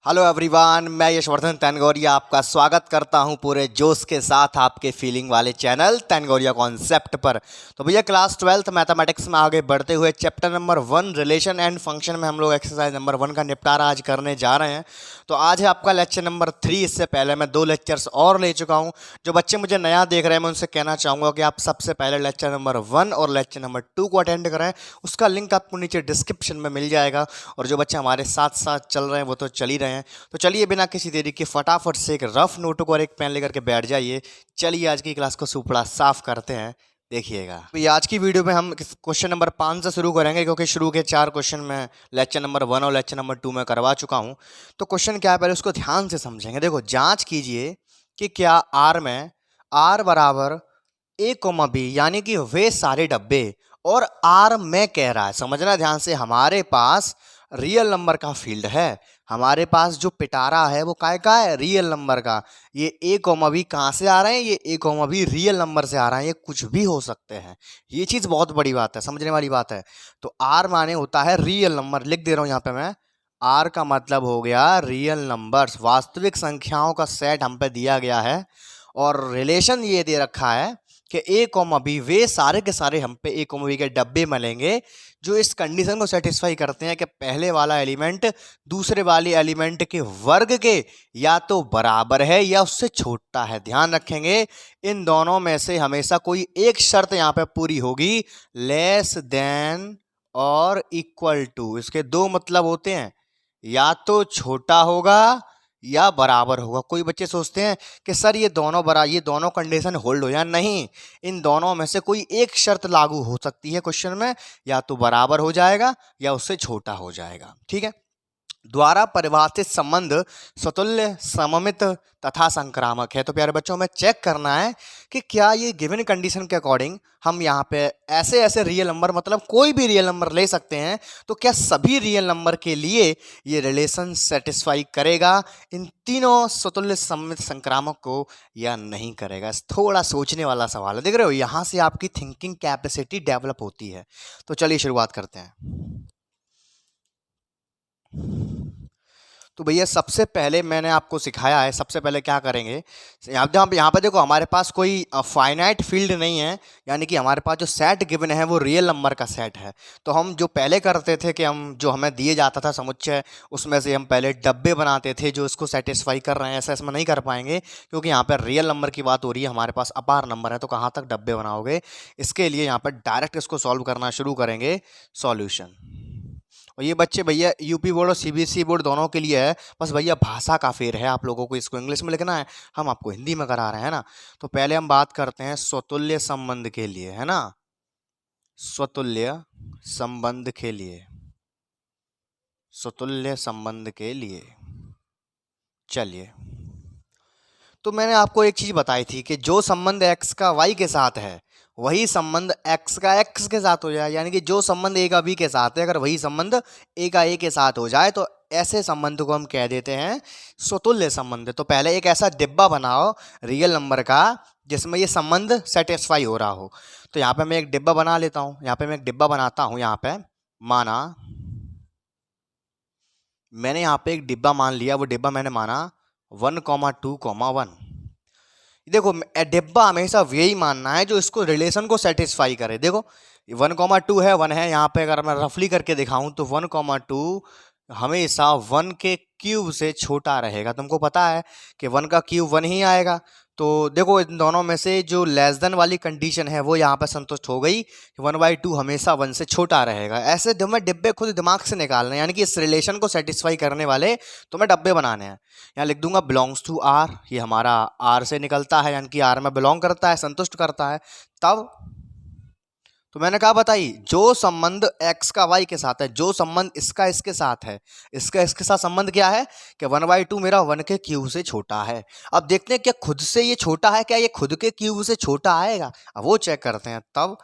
Hello everyone, मैं यशवर्धन तनगौरिया आपका स्वागत करता हूं पूरे जोश के साथ आपके फीलिंग वाले चैनल तनगौरिया कॉन्सेप्ट पर। तो भैया क्लास 12th मैथमेटिक्स में आगे बढ़ते हुए chapter number 1 relation and function में हम लोग एक्सरसाइज नंबर 1 का निपटारा आज करने जा रहे हैं। तो आज है आपका लेक्चर नंबर 3। इससे पहले मैं 2 लेक्चर्स और ले चुका हूँ। जो बच्चे मुझे नया देख रहे हैं मैं उनसे कहना चाहूँगा कि आप सबसे पहले लेक्चर नंबर 1 और लेक्चर नंबर 2 को अटेंड करें। उसका लिंक आपको नीचे डिस्क्रिप्शन में मिल जाएगा। और जो बच्चे हमारे साथ साथ चल रहे हैं वो तो चल ही रहे हैं। तो चलिए बिना किसी देरी के फटाफट से एक रफ नोटबुक और एक पेन लेकर के बैठ जाइए। चलिए आज की क्लास को सुपड़ा साफ करते हैं। देखिएगा तो ये आज की वीडियो में हम क्वेश्चन नंबर 5 से शुरू करेंगे, क्योंकि शुरू के 4 क्वेश्चन मैं लेक्चर नंबर 1 और लेक्चर नंबर 2 में करवा चुका हूं। तो क्वेश्चन क्या है पहले उसको ध्यान से समझेंगे। देखो, जांच कीजिए कि क्या आर में आर बराबर ए कोमा बी यानी कि वे सारे डब्बे, और आर में कह रहा है, समझना ध्यान से, हमारे पास रियल नंबर का फील्ड है। हमारे पास जो पिटारा है वो काय का है, रियल नंबर का। ये ए कोमा बी कहाँ से आ रहे हैं, ये ए कोमा बी रियल नंबर से आ रहा है। ये कुछ भी हो सकते हैं। ये चीज बहुत बड़ी बात है, समझने वाली बात है। तो आर माने होता है रियल नंबर। लिख दे रहा हूं यहाँ पे मैं, आर का मतलब हो गया रियल नंबर्स, वास्तविक संख्याओं का सेट हम पे दिया गया है। और रिलेशन ये दे रखा है कि ए कोमा बी, वे सारे के सारे हम पे ए कोमा बी के डब्बे मिलेंगे जो इस कंडीशन को सेटिस्फाई करते हैं कि पहले वाला एलिमेंट दूसरे वाले एलिमेंट के वर्ग के या तो बराबर है या उससे छोटा है। ध्यान रखेंगे, इन दोनों में से हमेशा कोई एक शर्त यहाँ पे पूरी होगी, लेस देन और इक्वल टू। इसके दो मतलब होते हैं, या तो छोटा होगा या बराबर होगा। कोई बच्चे सोचते हैं कि सर ये दोनों कंडीशन होल्ड हो या नहीं, इन दोनों में से कोई एक शर्त लागू हो सकती है क्वेश्चन में, या तो बराबर हो जाएगा या उससे छोटा हो जाएगा। ठीक है, द्वारा परिभाषित संबंध स्वतुल्य, सममित तथा संक्रामक है। तो प्यारे बच्चों, हमें चेक करना है कि क्या ये गिवन कंडीशन के अकॉर्डिंग हम यहाँ पे ऐसे ऐसे रियल नंबर, मतलब कोई भी रियल नंबर ले सकते हैं, तो क्या सभी रियल नंबर के लिए ये रिलेशन सेटिस्फाई करेगा इन तीनों स्वतुल्य, सममित, संक्रामक को, या नहीं करेगा। थोड़ा सोचने वाला सवाल है। देख रहे हो, यहाँ से आपकी थिंकिंग कैपेसिटी डेवलप होती है। तो चलिए शुरुआत करते हैं। तो भैया सबसे पहले मैंने आपको सिखाया है, सबसे पहले क्या करेंगे, यहाँ पे देखो हमारे पास कोई फाइनाइट फील्ड नहीं है, यानी कि हमारे पास जो सेट गिवन है वो रियल नंबर का सेट है। तो हम जो पहले करते थे कि हम जो हमें दिए जाता था समुच्चय, उसमें से हम पहले डब्बे बनाते थे जो इसको सेटिस्फाई कर रहे हैं। ऐसा इसमें नहीं कर पाएंगे क्योंकि यहाँ पर रियल नंबर की बात हो रही है, हमारे पास अपार नंबर है, तो कहाँ तक डब्बे बनाओगे। इसके लिए यहाँ पर डायरेक्ट इसको सॉल्व करना शुरू करेंगे, सॉल्यूशन। और ये बच्चे भैया यूपी बोर्ड और सीबीएसई बोर्ड दोनों के लिए है, बस भैया भाषा का फेर है, आप लोगों को इसको इंग्लिश में लिखना है, हम आपको हिंदी में करा रहे हैं ना। तो पहले हम बात करते हैं स्वतुल्य संबंध के लिए, है ना, स्वतुल्य संबंध के लिए, स्वतुल्य संबंध के लिए। चलिए, तो मैंने आपको एक चीज बताई थी कि जो संबंध x का y के साथ है वही संबंध x का x के साथ हो जाए, यानी कि जो संबंध a का b के साथ है अगर वही संबंध a का a के साथ हो जाए तो ऐसे संबंध को हम कह देते हैं स्वतुल्य संबंध। तो पहले एक ऐसा डिब्बा बनाओ रियल नंबर का जिसमें ये संबंध सेटिस्फाई हो रहा हो। तो यहाँ पे मैं एक डिब्बा बना लेता हूँ, यहाँ पे मैं एक डिब्बा बनाता हूँ। यहाँ पे माना मैंने यहाँ पे एक डिब्बा मान लिया, वो डिब्बा मैंने माना 1,2,1। देखो, डिब्बा हमेशा यही मानना है जो इसको रिलेशन को सेटिस्फाई करे। देखो 1,2 है, 1 है, यहाँ पे अगर मैं रफली करके दिखाऊं तो 1,2 हमेशा 1 के क्यूब से छोटा रहेगा। तुमको पता है कि 1 का क्यूब 1 ही आएगा। तो देखो, इन दोनों में से जो लेस देन वाली कंडीशन है वो यहाँ पर संतुष्ट हो गई, 1/2 हमेशा 1 से छोटा रहेगा। ऐसे तुम्हें डिब्बे खुद दिमाग से निकालने हैं, यानी कि इस रिलेशन को सेटिस्फाई करने वाले तुम्हें डब्बे बनाने हैं। यहाँ लिख दूंगा बिलोंग्स टू आर, ये हमारा आर से निकलता है, यानी कि आर में बिलोंग करता है, संतुष्ट करता है। तब तो मैंने कहा बताई, जो संबंध x का y के साथ है, जो संबंध इसका इसके साथ है, इसका इसके साथ संबंध क्या है कि 1/2 मेरा 1 के क्यूब से छोटा है। अब देखते हैं क्या खुद से ये छोटा है, क्या ये खुद के क्यूब से छोटा आएगा, अब वो चेक करते हैं। तब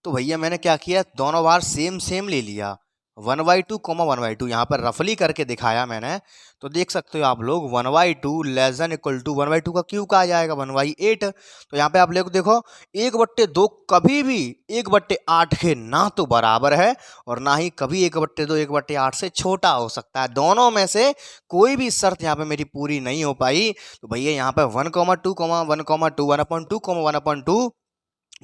तो भैया मैंने क्या किया, दोनों बार सेम सेम ले लिया, 1/2 कॉमा 1/2 यहाँ पर रफली करके दिखाया मैंने, तो देख सकते हो आप लोग 1/2 लेस देन इक्वल टू 1/2 का क्यूब कहा जाएगा 1/8। तो यहाँ पे आप लोग देखो 1/2 कभी भी 1/8 के ना तो बराबर है और ना ही कभी 1/2 1/8 से छोटा हो सकता है। दोनों में से कोई भी शर्त यहाँ पे मेरी पूरी नहीं हो पाई। तो भैया यहाँ पे 1,2, 1,2, 1/2, 1/2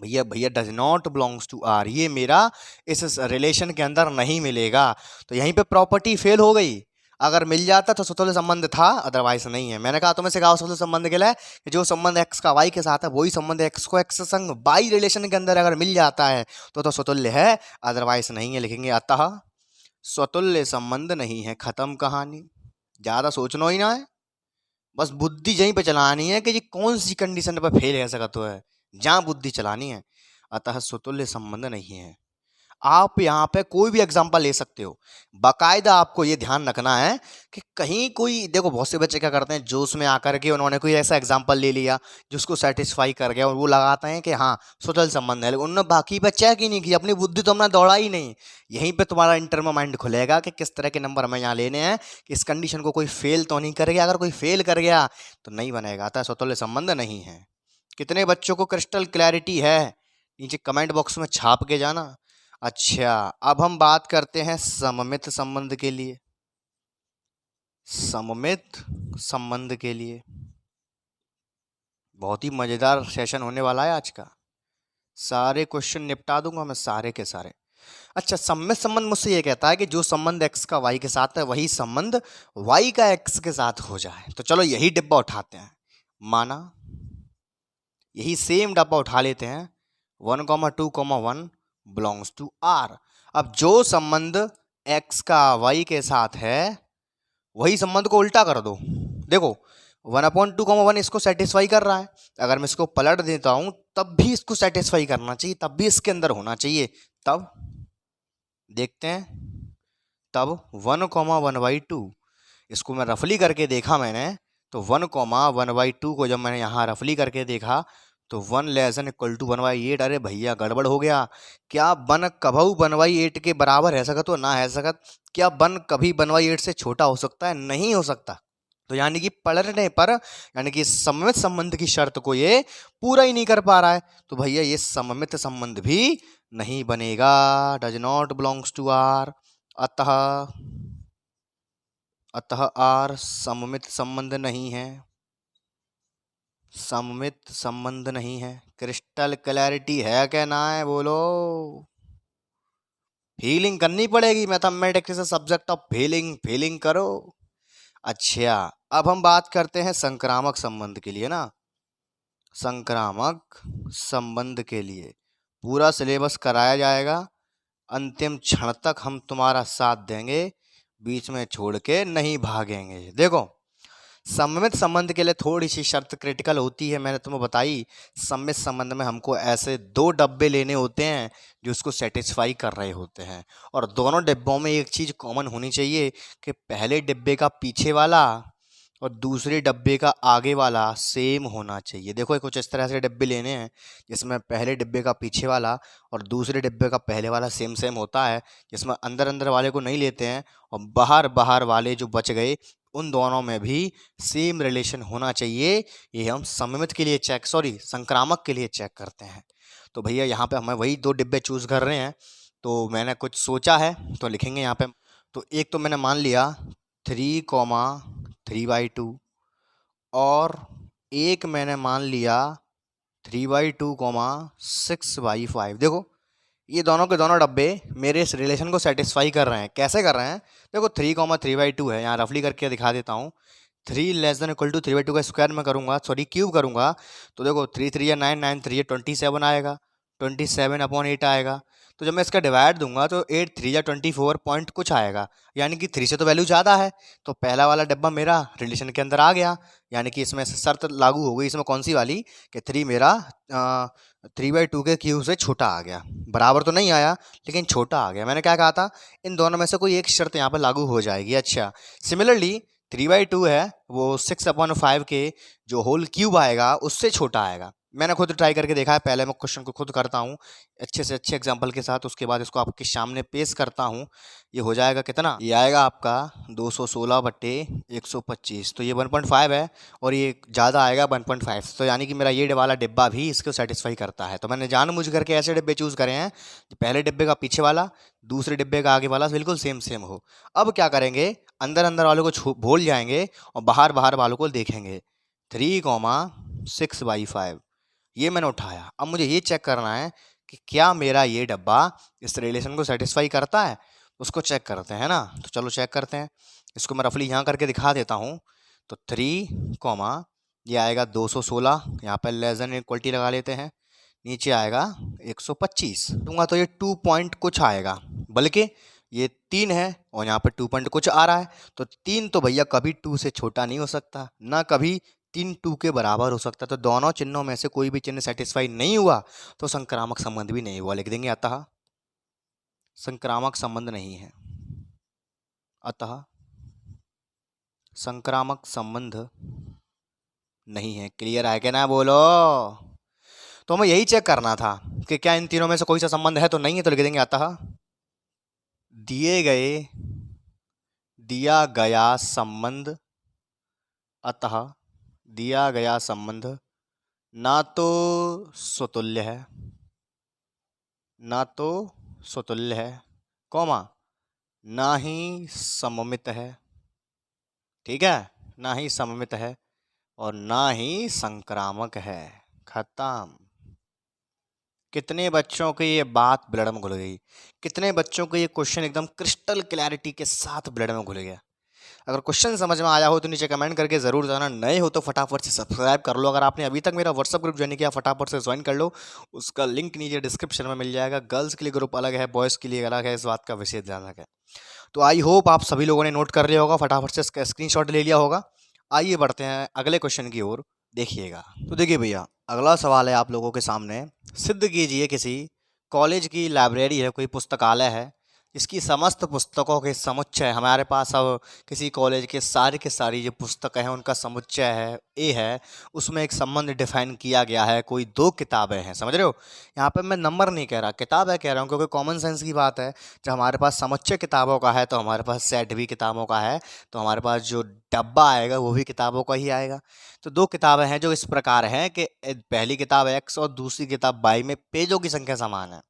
भैया भैया does not belongs to R, ये मेरा इस रिलेशन के अंदर नहीं मिलेगा। तो यहीं पे प्रॉपर्टी फेल हो गई। अगर मिल जाता तो स्वतुल्य संबंध था, अदरवाइज नहीं है। मैंने कहा तुम्हें सिखाओ स्वतुल्य संबंध के लिए कि जो संबंध एक्स का वाई के साथ है वही संबंध एक्स को एक्स संग वाई रिलेशन के अंदर अगर मिल जाता है तो स्वतुल्य है, अदरवाइज नहीं है। लिखेंगे अतः स्वतुल्य संबंध नहीं है, खत्म कहानी। ज्यादा सोचना ही ना है, बस बुद्धि यहीं पे चलानी है कि ये कौन सी कंडीशन पे फेल है सकता तो है, जहां बुद्धि चलानी है। अतः स्वतुल्य संबंध नहीं है। आप यहाँ पे कोई भी एग्जांपल ले सकते हो, बाकायदा आपको ये ध्यान रखना है कि कहीं कोई, देखो बहुत से बच्चे क्या करते हैं जोश में आकर के उन्होंने कोई ऐसा एग्जांपल ले लिया जिसको सेटिस्फाई कर गया और वो लगाते हैं कि हाँ स्वतंत्र संबंध है, लेकिन उन्होंने बाकी पे चेक ही नहीं किया, अपनी बुद्धि तो हमने दौड़ा ही नहीं। यहीं पे तुम्हारा इंटर में माइंड खुलेगा कि किस तरह के नंबर हमें यहाँ लेने हैं, कि इस कंडीशन को कोई फेल तो नहीं करेगा, अगर कोई फेल कर गया तो नहीं बनेगा। अतः स्वतंत्र संबंध नहीं है। कितने बच्चों को क्रिस्टल क्लैरिटी है, नीचे कमेंट बॉक्स में छाप के जाना। अच्छा, अब हम बात करते हैं सममित संबंध के लिए। सममित संबंध के लिए बहुत ही मजेदार सेशन होने वाला है आज का। सारे क्वेश्चन निपटा दूंगा मैं, सारे के सारे। अच्छा, सममित संबंध मुझसे ये कहता है कि जो संबंध x का y के साथ है वही संबंध y का x के साथ हो जाए। तो चलो यही डिब्बा उठाते हैं, माना यही सेम डब्बा उठा लेते हैं 1,2,1 बिलोंग्स टू आर। अब जो संबंध x का y के साथ है वही संबंध को उल्टा कर दो। देखो 1/2,1 इसको सेटिस्फाई कर रहा है, अगर मैं इसको पलट देता हूं तब भी इसको सेटिस्फाई करना चाहिए, तब भी इसके अंदर होना चाहिए। तब देखते हैं, तब 1,1/2 इसको मैं रफली करके देखा मैंने, तो 1,1/2 को जब मैंने यहाँ रफली करके देखा तो 1 लेस देन इक्वल टू 1/8। अरे भैया गड़बड़ हो गया। क्या 1 कभू 1/8 के बराबर है सकत हो ना है सकत? क्या 1 कभी 1/8 से छोटा हो सकता है? नहीं हो सकता। तो यानी कि पलटने पर यानी कि सममित संबंध की शर्त को ये पूरा ही नहीं कर पा रहा है, तो भैया ये सममित संबंध भी नहीं बनेगा, does not belongs to R. अतः आर सममित संबंध नहीं है, सममित संबंध नहीं है। क्रिस्टल क्लैरिटी है क्या ना है, बोलो। फीलिंग करनी पड़ेगी, mathematics is subject of feeling, feeling करो। अच्छा, अब हम बात करते हैं संक्रामक संबंध के लिए ना। संक्रामक संबंध के लिए पूरा सिलेबस कराया जाएगा, अंतिम क्षण तक हम तुम्हारा साथ देंगे, बीच में छोड़ के नहीं भागेंगे। देखो सममित संबंध के लिए थोड़ी सी शर्त क्रिटिकल होती है, मैंने तुम्हें बताई। सममित संबंध में हमको ऐसे 2 डब्बे लेने होते हैं जो उसको सेटिस्फाई कर रहे होते हैं, और दोनों डिब्बों में एक चीज़ कॉमन होनी चाहिए कि पहले डिब्बे का पीछे वाला और दूसरे डब्बे का आगे वाला सेम होना चाहिए। देखो कुछ इस तरह से डिब्बे लेने हैं जिसमें पहले डिब्बे का पीछे वाला और दूसरे डिब्बे का पहले वाला सेम सेम होता है, जिसमें अंदर अंदर वाले को नहीं लेते हैं और बाहर बाहर वाले जो बच गए उन दोनों में भी सेम रिलेशन होना चाहिए। ये हम सममित के लिए संक्रामक के लिए चेक करते हैं। तो भैया यहाँ पे हमें वही 2 डिब्बे चूज़ कर रहे हैं, तो मैंने कुछ सोचा है तो लिखेंगे यहाँ पे। तो एक तो मैंने मान लिया 3,3/2 और एक मैंने मान लिया 3/2, 6/5। देखो ये दोनों के दोनों डब्बे मेरे इस रिलेशन को सेटिस्फाई कर रहे हैं। कैसे कर रहे हैं? देखो 3,3/2 है, यहाँ रफली करके दिखा देता हूँ। 3 लेस देन इक्वल टू 3/2 का स्क्वायर में करूँगा, सॉरी क्यूब करूँगा, तो देखो 3 3 या 9, 9 3 27 आएगा, 27/8 आएगा। तो जब मैं इसका डिवाइड दूंगा तो 8 3 या 24 पॉइंट कुछ आएगा, यानी कि 3 से तो वैल्यू ज़्यादा है, तो पहला वाला डब्बा मेरा रिलेशन के अंदर आ गया। यानी कि इसमें शर्त लागू हो गई, इसमें कौन सी वाली कि 3 मेरा 3/2 के क्यूब से छोटा आ गया। बराबर तो नहीं आया लेकिन छोटा आ गया। मैंने क्या कहा था, इन दोनों में से कोई एक शर्त यहाँ पर लागू हो जाएगी। अच्छा, सिमिलरली 3/2 है वो 6/5 के जो होल क्यूब आएगा उससे छोटा आएगा। मैंने खुद ट्राई करके देखा है, पहले मैं क्वेश्चन को खुद करता हूँ अच्छे से अच्छे एग्जाम्पल के साथ, उसके बाद इसको आपके सामने पेश करता हूँ। ये हो जाएगा कितना, ये आएगा आपका 216/125, तो ये 1.5 है और ये ज़्यादा आएगा 1.5, तो यानी कि मेरा ये वाला डिब्बा भी इसको सेटिस्फाई करता है। तो मैंने जानबूझ करके ऐसे डिब्बे चूज़ करे हैं, पहले डिब्बे का पीछे वाला, दूसरे डिब्बे का आगे वाला बिल्कुल सेम सेम हो। अब क्या करेंगे, अंदर अंदर वालों को भूल जाएंगे और बाहर बाहर वालों को देखेंगे। 3,6/5 ये मैंने उठाया। अब मुझे ये चेक करना है कि क्या मेरा ये डब्बा इस रिलेशन को सेटिस्फाई करता है, उसको चेक करते हैं ना। तो चलो चेक करते हैं, इसको मैं रफली यहाँ करके दिखा देता हूँ। तो 3, ये आएगा 216, यहाँ पर लेस देन इक्वलिटी लगा लेते हैं, नीचे आएगा 125 दूंगा तो ये 2 पॉइंट कुछ आएगा, बल्कि ये 3 है और यहाँ पे 2 पॉइंट कुछ आ रहा है। तो 3 तो भैया कभी 2 से छोटा नहीं हो सकता, ना कभी 3 2 के बराबर हो सकता। तो दोनों चिन्हों में से कोई भी चिन्ह सेटिस्फाई नहीं हुआ तो संक्रामक संबंध भी नहीं हुआ, लिख देंगे अतः संक्रामक संबंध नहीं है। अतः संक्रामक संबंध नहीं है। क्लियर है क्या ना, बोलो। तो हमें यही चेक करना था कि क्या इन तीनों में से कोई सा संबंध है, तो नहीं है, तो लिख देंगे अतः दिया गया संबंध, अतः दिया गया संबंध ना तो स्वतुल्य है, ना तो स्वतुल्य है, कौमा ना ही सममित है, ठीक है, ना ही सममित है और ना ही संक्रामक है। खत्म। कितने बच्चों की ये बात ब्लड में घुल गई, कितने बच्चों को ये क्वेश्चन एकदम क्रिस्टल क्लैरिटी के साथ ब्लड में घुल गया। अगर क्वेश्चन समझ में आया हो तो नीचे कमेंट करके ज़रूर जाना, नए हो तो फटाफट से सब्सक्राइब कर लो। अगर आपने अभी तक मेरा व्हाट्सअप ग्रुप ज्वाइन किया फटाफट से ज्वाइन कर लो, उसका लिंक नीचे डिस्क्रिप्शन में मिल जाएगा। गर्ल्स के लिए ग्रुप अलग है, बॉयज़ के लिए अलग है, इस बात का विशेष ध्यान रखें। तो आई होप आप सभी लोगों ने नोट कर लिया होगा, फटाफट से इसका स्क्रीनशॉट ले लिया होगा। आइए बढ़ते हैं अगले क्वेश्चन की ओर, देखिएगा। तो देखिए भैया, अगला सवाल है आप लोगों के सामने। सिद्ध कीजिए किसी कॉलेज की लाइब्रेरी है, कोई पुस्तकालय है, इसकी समस्त पुस्तकों के समुच्चय हमारे पास, अब किसी कॉलेज के सारी जो पुस्तकें हैं उनका समुच्चय है, ए है, उसमें एक संबंध डिफाइन किया गया है। कोई 2 किताबें हैं, समझ रहे हो। यहाँ पे मैं नंबर नहीं कह रहा, किताब है कह रहा हूँ, क्योंकि कॉमन सेंस की बात है। जब हमारे पास समुच्चय किताबों का है तो हमारे पास सेट भी किताबों का है, तो हमारे पास जो डब्बा आएगा वो भी किताबों का ही आएगा। तो 2 किताबें हैं जो इस प्रकार हैं कि पहली किताब एक्स और दूसरी किताब वाई में पेजों की संख्या समान है।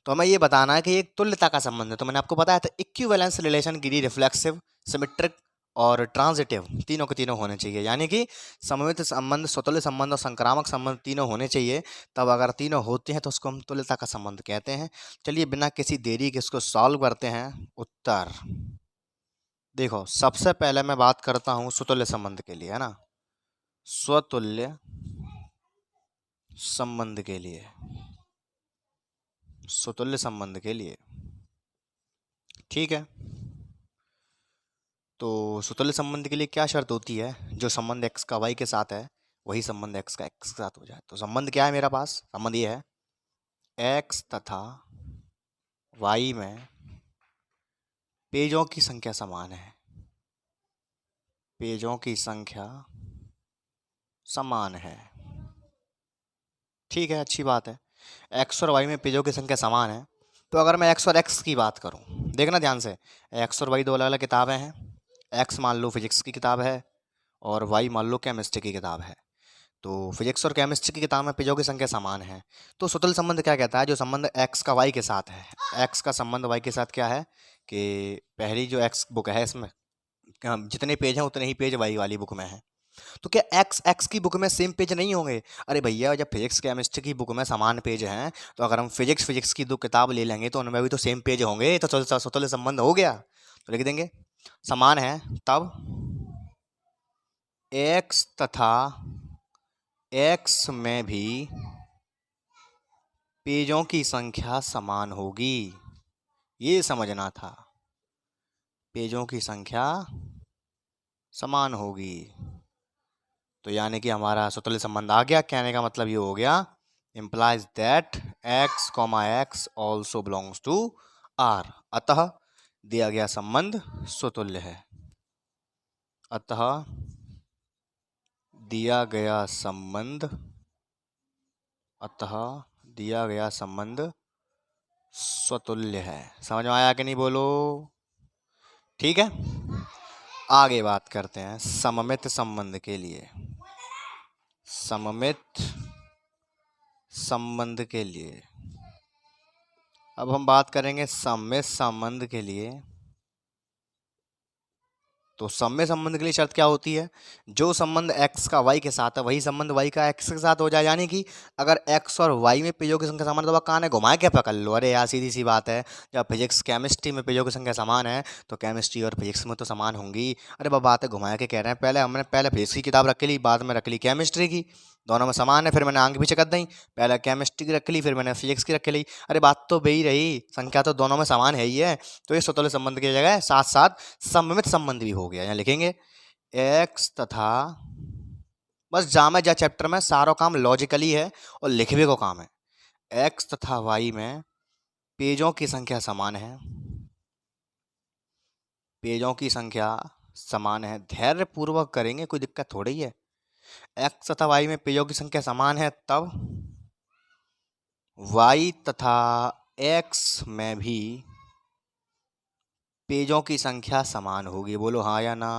तो हमें ये बताना है कि एक तुल्यता का संबंध है। तो मैंने आपको बताया था इक्विवेलेंस रिलेशन के लिए रिफ्लेक्सिव, सिमेट्रिक और ट्रांजिटिव तीनों के तीनों होने चाहिए, यानी कि सममित संबंध, स्वतुल्य संबंध और संक्रामक संबंध तीनों होने चाहिए। तब अगर तीनों होते हैं तो उसको हम तुल्यता का संबंध कहते हैं। चलिए बिना किसी देरी के इसको सॉल्व करते हैं। उत्तर देखो, सबसे पहले मैं बात करता हूँ स्वतुल्य संबंध के लिए, है ना, स्वतुल्य संबंध के लिए, स्वतुल्य संबंध के लिए, ठीक है। तो स्वतुल्य संबंध के लिए क्या शर्त होती है, जो संबंध x का y के साथ है वही संबंध x का x के साथ हो जाए। तो संबंध क्या है मेरा पास, संबंध ये है x तथा y में पेजों की संख्या समान है, पेजों की संख्या समान है, ठीक है, अच्छी बात है। x और y में पेजों की संख्या समान है, तो अगर मैं x और x की बात करूं, देखना ध्यान से, x और y 2 अलग अलग किताबें हैं। x मान लो फिजिक्स की किताब है और y मान लो केमिस्ट्री की किताब है। तो फिजिक्स और केमिस्ट्री की किताब में पेजों की संख्या समान है। तो स्वतुल्य संबंध क्या कहता है, जो संबंध x का y के साथ है, x का संबंध y के साथ क्या है कि पहली जो x बुक है इसमें जितने पेज हैं उतने ही पेज y वाली बुक में है। तो क्या x की बुक में सेम पेज नहीं होंगे? अरे भैया, जब फिजिक्स केमिस्ट्री की बुक में समान पेज हैं तो अगर हम फिजिक्स की 2 किताब ले लेंगे तो उनमें भी तो सेम पेज होंगे, तो स्वतुल्य संबंध हो गया। तो लिख देंगे समान है, तब x तथा x में भी पेजों की संख्या समान होगी, ये समझना था, पेजों की संख्या समान होगी। तो यानी कि हमारा स्वतुल्य संबंध आ गया। कहने का मतलब ये हो गया, implies that x, x also belongs to R। अतः दिया गया संबंध स्वतुल्य है, अतः दिया गया संबंध अतः दिया गया संबंध स्वतुल्य है। समझ में आया कि नहीं बोलो? ठीक है, आगे बात करते हैं सममित संबंध के लिए। सममित संबंध के लिए अब हम बात करेंगे सममित संबंध के लिए। तो सममित संबंध के लिए शर्त क्या होती है? जो संबंध x का y के साथ है वही संबंध y का x के साथ हो जाए। यानी कि अगर x और y में पेजों की संख्या समान है तो वह कहाँ है, घुमा के पकड़ लो। अरे यार सीधी सी बात है, जब फिजिक्स केमिस्ट्री में पेजों की संख्या समान है तो केमिस्ट्री और फिजिक्स में तो समान होंगी। अरे बात है घुमा के कह रहे हैं, पहले फिजिक्स की किताब रख ली, बाद में रख ली केमिस्ट्री की, दोनों में समान है। फिर मैंने आगे पीछे कर दी, पहले केमिस्ट्री की रख ली, फिर मैंने फिजिक्स की रख ली। अरे बात तो वही रही, संख्या तो दोनों में समान है ही है। तो ये स्वतुल्य संबंध की जगह साथ साथ सममित संबंध भी हो गया। यहाँ लिखेंगे एक्स तथा, बस जामे जा चैप्टर में सारा काम लॉजिकली है और लिखवे को काम है। एक्स तथा वाई में पेजों की संख्या समान है, पेजों की संख्या समान है। धैर्य पूर्वक करेंगे, कोई दिक्कत थोड़ी है। एक्स तथा वाई में पेजों की संख्या समान है, तब वाई तथा एक्स में भी पेजों की संख्या समान होगी। बोलो हाँ या ना?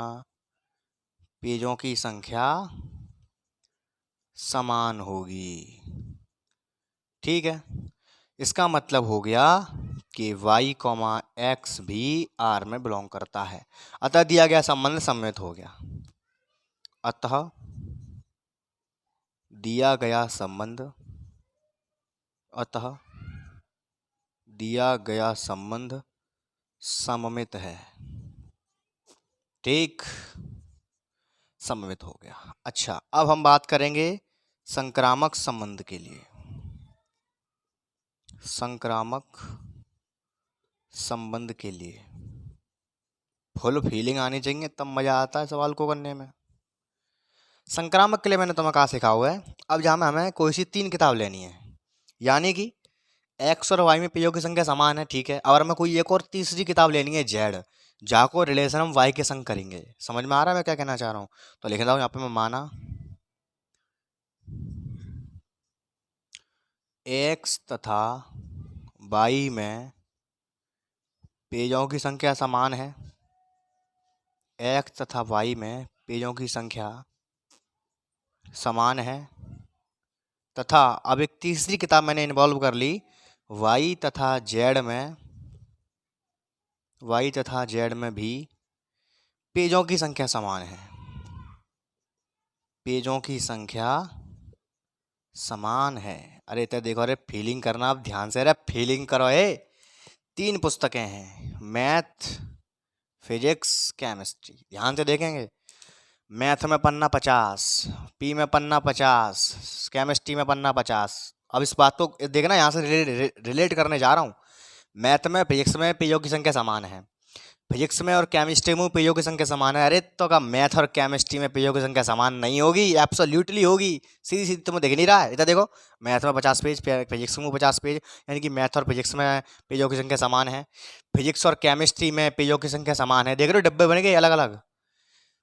पेजों की संख्या समान होगी। ठीक है, इसका मतलब हो गया कि y, x भी R में बिलोंग करता है। अतः दिया गया संबंध सममित हो गया। अतः दिया गया संबंध, अतः दिया गया संबंध सममित है। ठीक, सममित हो गया। अच्छा, अब हम बात करेंगे संक्रामक संबंध के लिए। संक्रामक संबंध के लिए फुल फीलिंग आनी चाहिए, तब मजा आता है सवाल को करने में। संक्रामक के लिए मैंने तुम्हें कहा सिखा हुआ है। अब जहाँ में हमें कोई सी 3 किताब लेनी है, यानी कि एक्स और वाई में पेजों की संख्या समान है, ठीक है। और हमें कोई एक और तीसरी किताब लेनी है जेड, जहाँ को रिलेशन हम वाई के संग करेंगे। समझ में आ रहा है मैं क्या कहना चाह रहा हूँ? तो लिख रहा हूँ यहाँ पे मैं, माना एक्स तथा वाई में पेजों की संख्या समान है, एक्स तथा वाई में पेजों की संख्या समान है, तथा अब एक तीसरी किताब मैंने इन्वॉल्व कर ली, वाई तथा जेड में भी पेजों की संख्या समान है। पेजों की संख्या समान है। अरे तो देखो, अरे फीलिंग करना, आप ध्यान से, अरे फीलिंग करो। 3 पुस्तकें हैं, मैथ, फिजिक्स, केमिस्ट्री। ध्यान से देखेंगे, मैथ में पन्ना 50, पी में पन्ना 50, केमिस्ट्री में पन्ना 50। अब इस बात को देखना, यहाँ से रिलेट करने जा रहा हूँ। मैथ में फिजिक्स में पेजों की संख्या समान है, फिजिक्स में और केमिस्ट्री में पेजों की संख्या समान है। अरे तो का मैथ और केमिस्ट्री में पेजों की संख्या समान नहीं होगी? एब्सोल्युटली होगी। सीधी सीधी तुम्हें दिख नहीं रहा है? इधर देखो, मैथ में 50 पेज, फिजिक्स में 50 पेज, यानी कि मैथ और फिजिक्स में पेजों की संख्या समान है। फिजिक्स और केमिस्ट्री में पेजों की संख्या समान है। देख रहे हो डब्बे बन गए अलग अलग।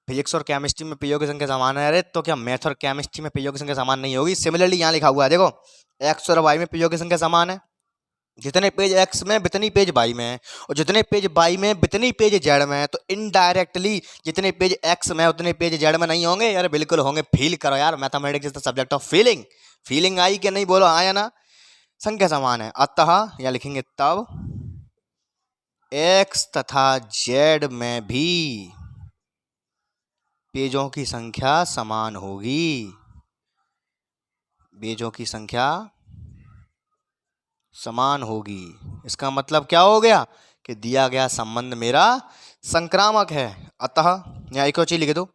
फिजिक्स और केमिस्ट्री में पेजों की संख्या समान है। अरे तो क्या मैथ और केमिस्ट्री में पेजों की संख्या समान नहीं होगी? सिमिलरली यहाँ लिखा हुआ है, देखो, एक्स और वाई में पेजों की संख्या समान है। जितने पेज एक्स में बितनी पेज वाई में है, और जितने पेज वाई में बितनी पेज जेड में है। तो इनडायरेक्टली जितने पेज एक्स में उतने पेज जेड में नहीं होंगे? यार बिल्कुल होंगे। फील करो यार, mathematics is the subject of feeling. Feeling आई कि नहीं? बोलो हाँ या ना? संख्या समान है, अतः या लिखेंगे तब एक्स तथा जेड में भी पेजों की संख्या समान होगी। पेजों की संख्या समान होगी। इसका मतलब क्या हो गया कि दिया गया संबंध मेरा संक्रामक है। अतः यहाँ एक और चीज लिख दो,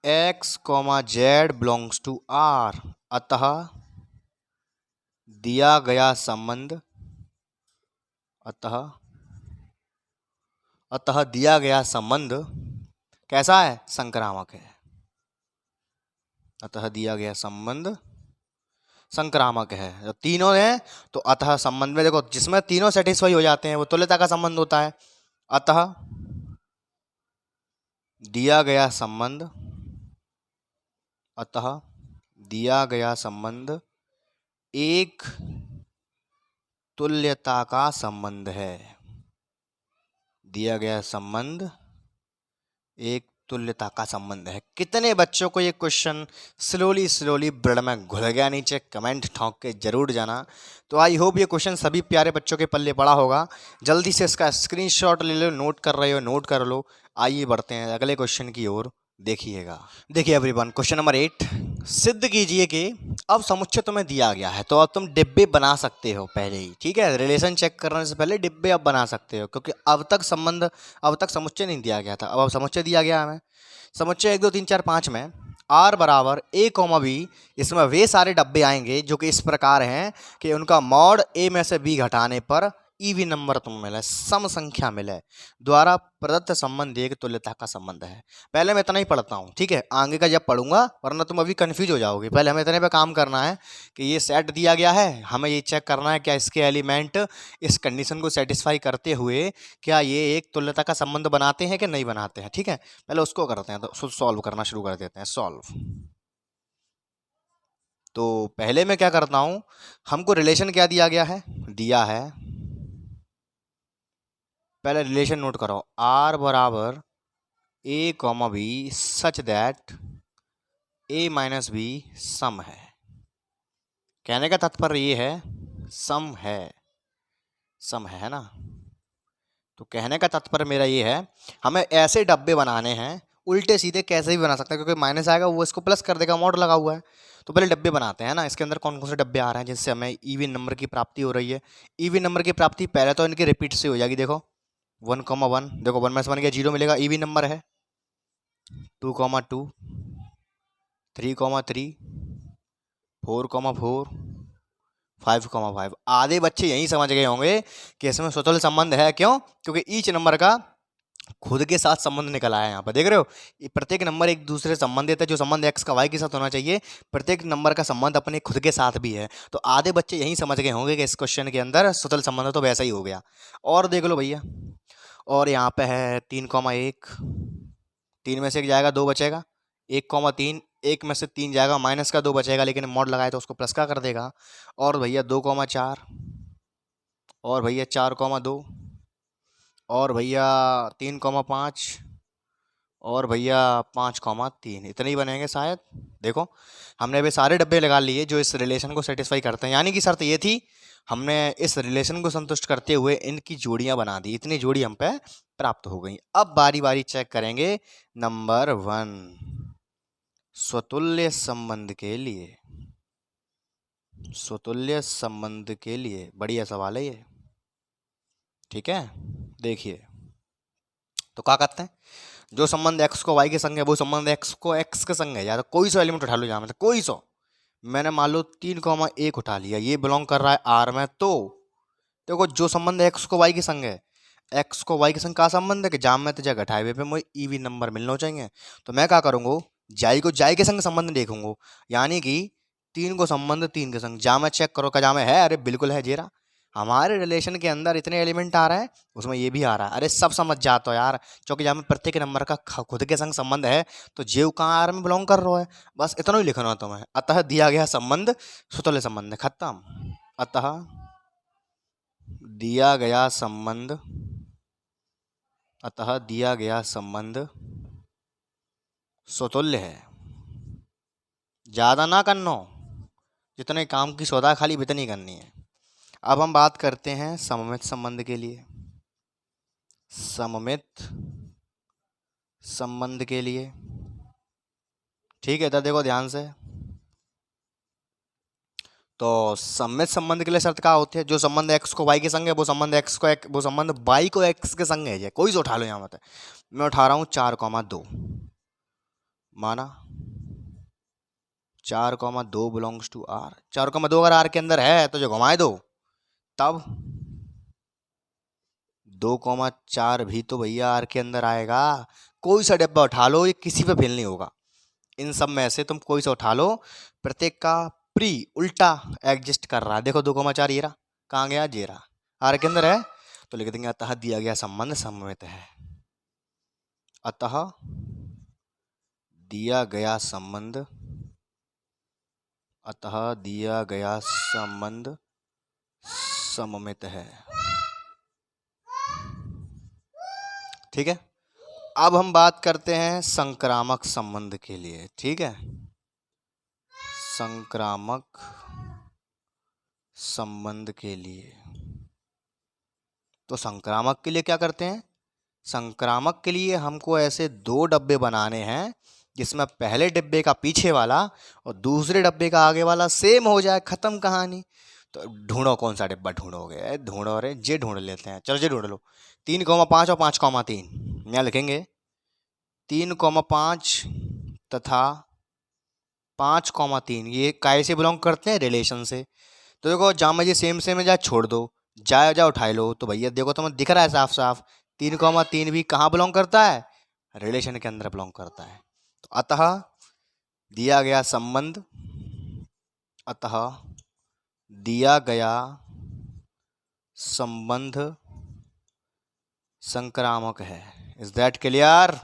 x comma z belongs to R. अतः दिया गया संबंध, अतः दिया गया संबंध कैसा है? संक्रामक है। अतः दिया गया संबंध संक्रामक है। जब तीनों हैं तो अतः संबंध में देखो, जिसमें तीनों सेटिस्फाई हो जाते हैं वो तुल्यता का संबंध होता है। अतः दिया गया संबंध, अतः दिया गया संबंध एक तुल्यता का संबंध है। दिया गया संबंध एक तुल्यता का संबंध है। कितने बच्चों को ये क्वेश्चन स्लोली ब्रेड में घुल गया? नीचे कमेंट ठोक के जरूर जाना। तो आई होप ये क्वेश्चन सभी प्यारे बच्चों के पल्ले पड़ा होगा। जल्दी से इसका स्क्रीनशॉट ले लो, नोट कर रहे हो नोट कर लो। आइए बढ़ते हैं अगले क्वेश्चन की ओर। देखिएगा, देखिए एवरीवन, क्वेश्चन नंबर 8 सिद्ध कीजिए कि अब समुच्चय तुम्हें दिया गया है तो अब तुम डिब्बे बना सकते हो पहले ही। ठीक है, रिलेशन चेक करने से पहले डिब्बे अब बना सकते हो, क्योंकि अब तक समुच्चय नहीं दिया गया था। अब समुच्चय दिया गया हमें। समुच्चय 1 2 3 4 5 में r बराबर a कॉमा b, इसमें वे सारे डब्बे आएंगे जो कि इस प्रकार हैं कि उनका मॉड a में से b घटाने पर ईवी नंबर तुम्हें मिले, सम संख्या मिले, द्वारा प्रदत्त संबंध एक तुल्यता का संबंध है। पहले मैं इतना ही पढ़ता हूँ, ठीक है, आगे का जब पढ़ूंगा वरना तुम अभी कंफ्यूज हो जाओगे। पहले हमें इतने पे काम करना है कि ये सेट दिया गया है, हमें ये चेक करना है क्या इसके एलिमेंट इस कंडीशन को सेटिस्फाई करते हुए क्या ये एक तुल्यता का संबंध बनाते हैं कि नहीं बनाते हैं। ठीक है, पहले उसको करते हैं, तो सॉल्व करना शुरू कर देते हैं। सॉल्व। तो पहले मैं क्या करता हूं, हमको रिलेशन क्या दिया गया है, दिया है, पहले रिलेशन नोट करो, r बराबर a comma B such that a minus b सम है। कहने का तात्पर्य ये है सम है ना। तो कहने का तात्पर्य मेरा ये है, हमें ऐसे डब्बे बनाने हैं, उल्टे सीधे कैसे भी बना सकते हैं, क्योंकि माइनस आएगा वो इसको प्लस कर देगा, मॉड लगा हुआ है। तो पहले डब्बे बनाते हैं ना, इसके अंदर कौन कौन से डब्बे आ रहे हैं जिससे हमें इवन नंबर की प्राप्ति हो रही है। इवन नंबर की प्राप्ति पहले तो इनकी रिपीट से हो जाएगी। देखो 1,1, देखो 1 में से 1 गया 0 मिलेगा, इवन नंबर है। 2,2, 3,3, 4,4, 5,5। आधे बच्चे यही समझ गए होंगे कि इसमें स्वतंत्र संबंध है। क्यों? क्योंकि ईच नंबर का खुद के साथ संबंध निकल आया है। यहाँ पर देख रहे हो, प्रत्येक नंबर एक दूसरे से संबंधित है। जो संबंध एक्स का वाई के साथ होना चाहिए, प्रत्येक नंबर का संबंध अपने खुद के साथ भी है। तो आधे बच्चे यही समझ गए होंगे कि इस क्वेश्चन के अंदर स्वतंत्र संबंध तो वैसा ही हो गया। और देख लो भैया, और यहाँ पे है 3,1, 3 में से 1 जाएगा 2 बचेगा, 1,3, 1 में से 3 जाएगा माइनस का 2 बचेगा, लेकिन मॉड लगाए तो उसको प्लस का कर देगा। और भैया 2,4, और भैया 4,2, और भैया 3,5, और भैया 5,3। इतने ही बनेंगे शायद। देखो हमने अभी सारे डब्बे लगा लिए जो इस रिलेशन को सेटिस्फाई करते हैं, यानी कि शर्त ये थी, हमने इस रिलेशन को संतुष्ट करते हुए इनकी जोड़ियां बना दी। इतनी जोड़ी हम पे प्राप्त हो गई। अब बारी बारी चेक करेंगे। नंबर 1, स्वतुल्य संबंध के लिए, स्वतुल्य संबंध के लिए बढ़िया सवाल है ये। ठीक है, देखिए तो क्या करते हैं, जो संबंध x को y के संग है वो संबंध x को x के संग है। या तो कोई सा एलिमेंट उठा लो, जहाँ में कोई सा, मैंने मान लो 3,1 उठा लिया, ये बिलोंग कर रहा है r में। तो देखो जो संबंध x को y के संग है, x को y के संग का संबंध है कि जाम में तुझे घटाए हुए पे मुझे ईवी नंबर मिलना चाहिए। तो मैं क्या करूँगा, जाई को जाई के संग संबंध देखूंगा, यानी कि 3 को संबंध 3 के संग। जाम में चेक करो, का जाम है? अरे बिल्कुल है जेरा। हमारे रिलेशन के अंदर इतने एलिमेंट आ रहा है, उसमें ये भी आ रहा है। अरे सब समझ जाते हो यार, क्योंकि जहाँ में प्रत्येक नंबर का खुद के संग संबंध है, तो जेव कहाँ आर में बिलोंग कर रहा है, बस इतना ही लिखना है तुम्हें। अतः दिया गया संबंध स्वतुल्य संबंध है, खत्म। अतः दिया गया संबंध, अतः दिया गया संबंध स्वतुल्य है। ज्यादा ना करना, जितने काम की सौदा खाली इतनी करनी है। अब हम बात करते हैं सममित संबंध के लिए। सममित संबंध के लिए, ठीक है, इधर देखो ध्यान से। तो सममित संबंध के लिए शर्त क्या होती है, जो संबंध x को y के संग है वो संबंध वो संबंध y को x के संग है। कोई से उठा लो, यहाँ मत, मैं उठा रहा हूँ 4,2, माना 4,2 बिलोंग्स टू r। 4,2 अगर r के अंदर है तो जो घुमाए दो, तब 2,4 भी तो भैया r के अंदर आएगा। कोई सा डब्बा उठा लो, ये किसी पे फेल नहीं होगा। इन सब में से तुम कोई सा उठा लो, प्रत्येक का प्री उल्टा एग्जिस्ट कर रहा है। देखो 2,4 ये रहा, कहाँ गया, ये रहा, आर के अंदर है, तो लिख देंगे अतः दिया गया संबंध सममित है। अतः दिया गया संबंध अतः दिया गया संबंध सममित है। ठीक है, अब हम बात करते हैं संक्रामक संबंध के लिए। ठीक है, संक्रामक संबंध के लिए, तो संक्रामक के लिए क्या करते हैं? संक्रामक के लिए हमको ऐसे दो डब्बे बनाने हैं जिसमें पहले डब्बे का पीछे वाला और दूसरे डब्बे का आगे वाला सेम हो जाए, खत्म कहानी। तो ढूंढो कौन सा डिब्बा ढूंढोगे, ढूंढो रे, जे ढूंढ लेते हैं, चलो जे ढूंढ लो। 3,5 और 5,3 यहाँ लिखेंगे। 3,5 तथा 5,3 ये काय से बिलोंग करते हैं? रिलेशन से। तो देखो जहाँ मुझे सेम सेम है, जा छोड़ दो, जाए जाओ उठाई लो। तो भैया देखो तुम्हें दिख रहा है साफ साफ 3,3 भी कहाँ बिलोंग करता है? रिलेशन के अंदर बिलोंग करता है। तो अतः दिया गया संबंध, अतः दिया गया संबंध संक्रामक है। Is that clear?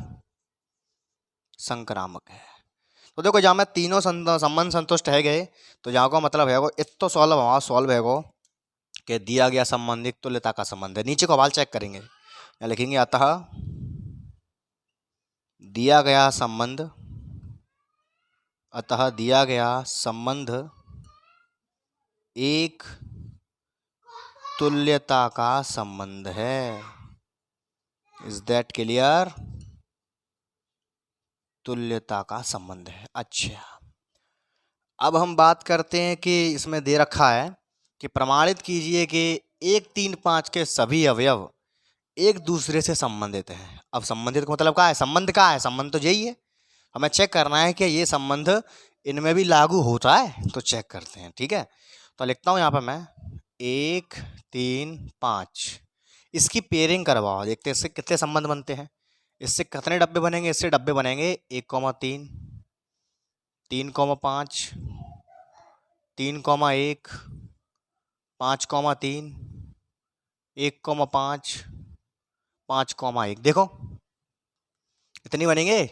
संक्रामक है। तो देखो जहाँ में तीनों संबंध संतुष्ट है गए, तो यहाँ का मतलब है वो इतो सॉल्व है वो कि दिया गया संबंध एक तुल्यता का संबंध है। नीचे को सवाल चेक करेंगे, यहाँ लिखेंगे अतः दिया गया संबंध, अतः दिया गया संबंध एक तुल्यता का संबंध है। Is that clear? तुल्यता का संबंध है। अच्छा, अब हम बात करते हैं कि इसमें दे रखा है कि प्रमाणित कीजिए कि 1, 3, 5 के सभी अवयव एक दूसरे से संबंधित हैं। अब संबंधित का मतलब क्या है? संबंध क्या है? संबंध तो यही है, हमें चेक करना है कि ये संबंध इनमें भी लागू होता है, तो चेक करते हैं। ठीक है, तो लिखता हूँ यहाँ पर मैं 1, 3, 5, इसकी पेयरिंग करवाओ, देखते हैं इससे कितने संबंध बनते हैं। इससे कितने डब्बे बनेंगे? इससे डब्बे बनेंगे 1,3, 3,5, 3,1, 5,3, 1,5, 5,1। देखो इतनी बनेंगे।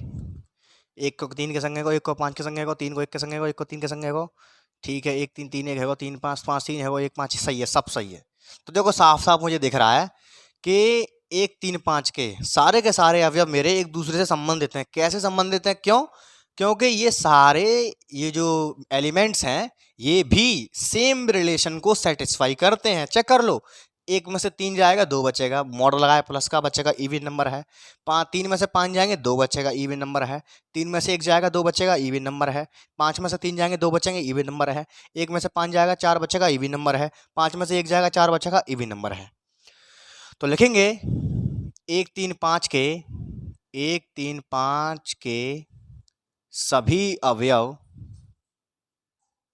1 को 3 के संगे को, 1 को 5 के संगे को, 3 को 1 के संगे को, 1 को 3 के संगे को। ठीक है, 1, 3, 3, 1 है, 3, 5, 5, 3 है, 1, 5 सही है, सब सही है। तो देखो साफ साफ मुझे दिख रहा है कि 1, 3, 5 के सारे अवयव मेरे एक दूसरे से संबंधित हैं। कैसे संबंधित हैं? क्यों? क्योंकि ये जो एलिमेंट्स हैं ये भी सेम रिलेशन को सेटिस्फाई करते हैं। चेक कर लो, 1 में से 3 जाएगा 2 बचेगा, मॉडल लगाया प्लस का, बचेगा, इवन नंबर है। 3 में से 5 जाएंगे 2 बचेगा, इवन नंबर है। 3 में से 1 जाएगा 2 बचेगा, इवन नंबर है। 5 में से 3 जाएंगे 2 बचेंगे, इवन नंबर है। 1 में से 5 जाएगा 4 बचेगा, इवन नंबर है। 5 में से 1 जाएगा 4 बचेगा, इवन नंबर है। तो लिखेंगे 1, 3, 5 के 1, 3, 5 के सभी अवयव,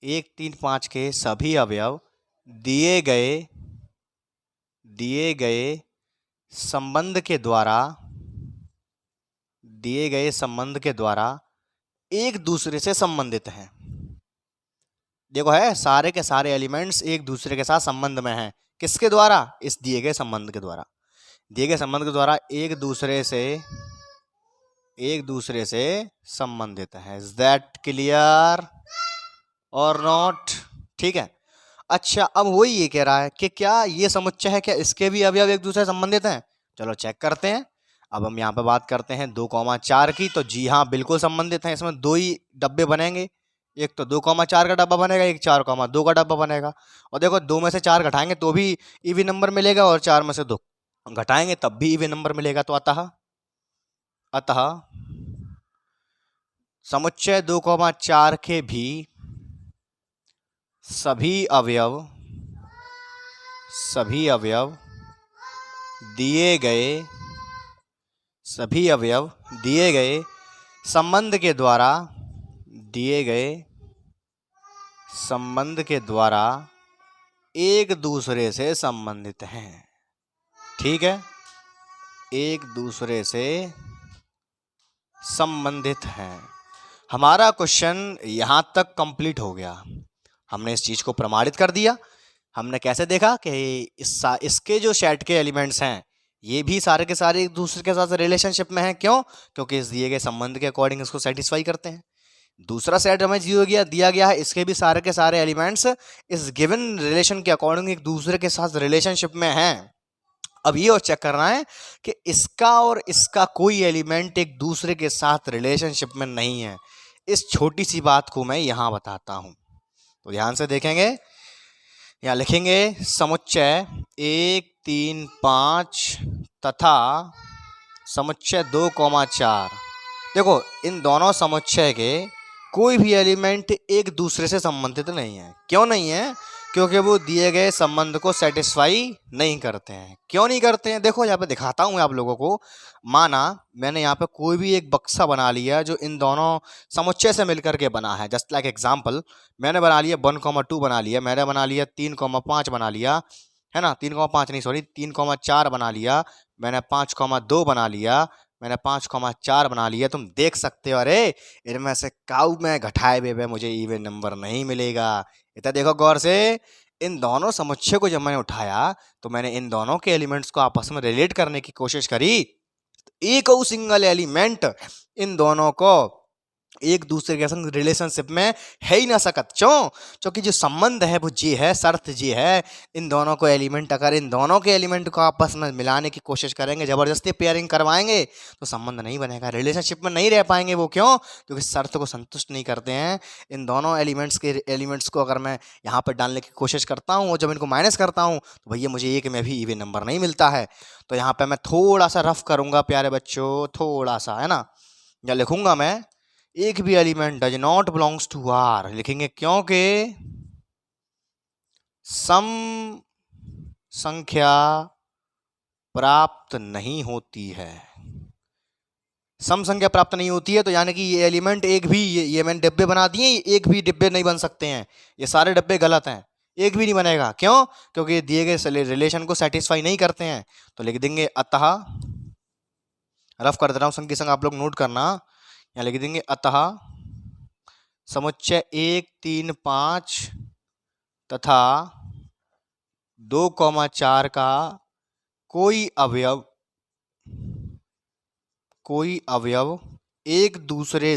1, 3, 5 के सभी अवयव दिए गए संबंध के द्वारा एक दूसरे से संबंधित हैं। देखो है, सारे के सारे एलिमेंट्स एक दूसरे के साथ संबंध में हैं। किसके द्वारा? इस दिए गए संबंध के द्वारा। दिए गए संबंध के द्वारा एक दूसरे से संबंधित है। इज दैट क्लियर और नॉट? ठीक है। अच्छा, अब वही ये कह रहा है कि क्या ये समुच्चय है, क्या इसके भी अवयव एक दूसरे से संबंधित हैं? चलो चेक करते हैं। अब हम यहाँ पे बात करते हैं 2,4 की, तो जी हाँ बिल्कुल संबंधित हैं। इसमें 2 ही डब्बे बनेंगे, एक तो 2,4 का डब्बा बनेगा, एक 4,2 का डब्बा बनेगा। और देखो 2 में से 4 घटाएंगे तो भी इवन नंबर मिलेगा, और 4 में से 2 घटाएंगे तब भी इवन नंबर मिलेगा। तो अतः समुच्चय 2,4 के भी सभी अवयव दिए गए संबंध के द्वारा एक दूसरे से संबंधित हैं। ठीक है, एक दूसरे से संबंधित हैं। हमारा क्वेश्चन यहाँ तक कंप्लीट हो गया। हमने इस चीज को प्रमाणित कर दिया। हमने कैसे देखा कि इसके जो सेट के एलिमेंट्स हैं ये भी सारे के सारे एक दूसरे के साथ रिलेशनशिप में हैं। क्यों? क्योंकि इस दिए गए संबंध के अकॉर्डिंग इसको सेटिस्फाई करते हैं। दूसरा सेट हमें जीरो दिया गया है, इसके भी सारे के सारे एलिमेंट्स इस गिवन रिलेशन के अकॉर्डिंग एक दूसरे के साथ रिलेशनशिप में हैं। अब ये और चेक करना है कि इसका और इसका कोई एलिमेंट एक दूसरे के साथ रिलेशनशिप में नहीं है। इस छोटी सी बात को मैं यहां बताता हूं, तो ध्यान से देखेंगे। यहां लिखेंगे समुच्चय 1, 3, 5 तथा समुच्चय 2, 4। देखो इन दोनों समुच्चय के कोई भी एलिमेंट एक दूसरे से संबंधित नहीं है। क्यों नहीं है? क्योंकि वो दिए गए संबंध को सेटिस्फाई नहीं करते हैं। क्यों नहीं करते हैं? देखो यहाँ पे दिखाता हूँ आप लोगों को। माना मैंने यहाँ पे कोई भी एक बक्सा बना लिया जो इन दोनों समुच्चय से मिलकर के बना है। जस्ट लाइक एग्जाम्पल, मैंने बना लिया 1, 2 बना लिया, मैंने बना लिया 3, 5 बना लिया, है ना। 3, 5 नहीं, सॉरी 3, 4 बना लिया, मैंने 5, 2 बना लिया, मैंने 5, 4 बना लिया। तुम देख सकते हो, अरे इनमें से काऊ में घटाए हुए मुझे इवन नंबर नहीं मिलेगा। इतना देखो गौर से, इन दोनों समुच्चय को जब मैंने उठाया तो मैंने इन दोनों के एलिमेंट्स को आपस में रिलेट करने की कोशिश करी। एक और सिंगल एलिमेंट इन दोनों को एक दूसरे के संग रिलेशनशिप में है ही ना सकत। क्यों? क्योंकि जो संबंध है वो जी है, शर्त जी है। इन दोनों को एलिमेंट, अगर इन दोनों के एलिमेंट को आपस में मिलाने की कोशिश करेंगे, जबरदस्ती पेयरिंग करवाएंगे तो संबंध नहीं बनेगा, रिलेशनशिप में नहीं रह पाएंगे वो। क्यों? क्योंकि शर्त को संतुष्ट नहीं करते हैं। इन दोनों एलिमेंट्स को अगर मैं यहाँ पर डालने की कोशिश करता हूँ और जब इनको माइनस करता हूँ तो भैया मुझे एक में भी इवन नंबर नहीं मिलता है। तो यहाँ पर मैं थोड़ा सा रफ करूँगा प्यारे बच्चों, थोड़ा सा, है ना। या लिखूंगा मैं एक भी element does not belongs to R, लिखेंगे क्योंकि सम संख्या प्राप्त नहीं होती है। सम संख्या प्राप्त नहीं होती है तो यानी कि ये एलिमेंट एक भी, ये मैंने डिब्बे बना दिए, एक भी डिब्बे नहीं बन सकते हैं। ये सारे डिब्बे गलत हैं, एक भी नहीं बनेगा। क्यों? क्योंकि दिए गए रिलेशन को सेटिस्फाई नहीं करते हैं। तो लिख देंगे अतः, रफ कर दे रहा हूं संग के संग, आप लोग नोट करना। यहाँ लिख देंगे अतः समुच्चय 1, 3, 5 तथा 2, 4 का कोई अवयव एक दूसरे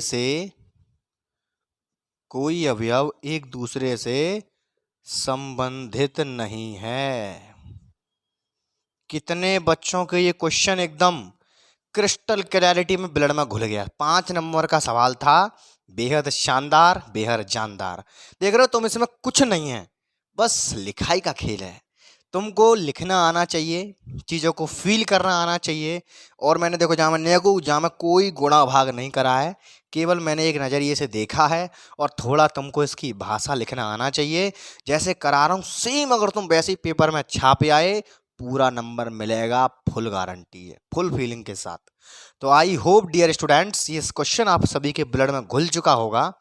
से संबंधित नहीं है। कितने बच्चों के ये क्वेश्चन एकदम क्रिस्टल क्लैरिटी में ब्लड में घुल गया। 5 नंबर का सवाल था, बेहद शानदार, बेहद जानदार। देख रहे हो तुम, इसमें कुछ नहीं है, बस लिखाई का खेल है। तुमको लिखना आना चाहिए, चीज़ों को फील करना आना चाहिए। और मैंने देखो जहाँ मैं कोई गुणा भाग नहीं करा है, केवल मैंने एक नज़रिए से देखा है। और थोड़ा तुमको इसकी भाषा लिखना आना चाहिए। जैसे करा रहा हूँ सेम अगर तुम वैसे ही पेपर में छापे आए, पूरा नंबर मिलेगा, फुल गारंटी है, फुल फीलिंग के साथ। तो आई होप डियर स्टूडेंट्स ये क्वेश्चन आप सभी के ब्लड में घुल चुका होगा,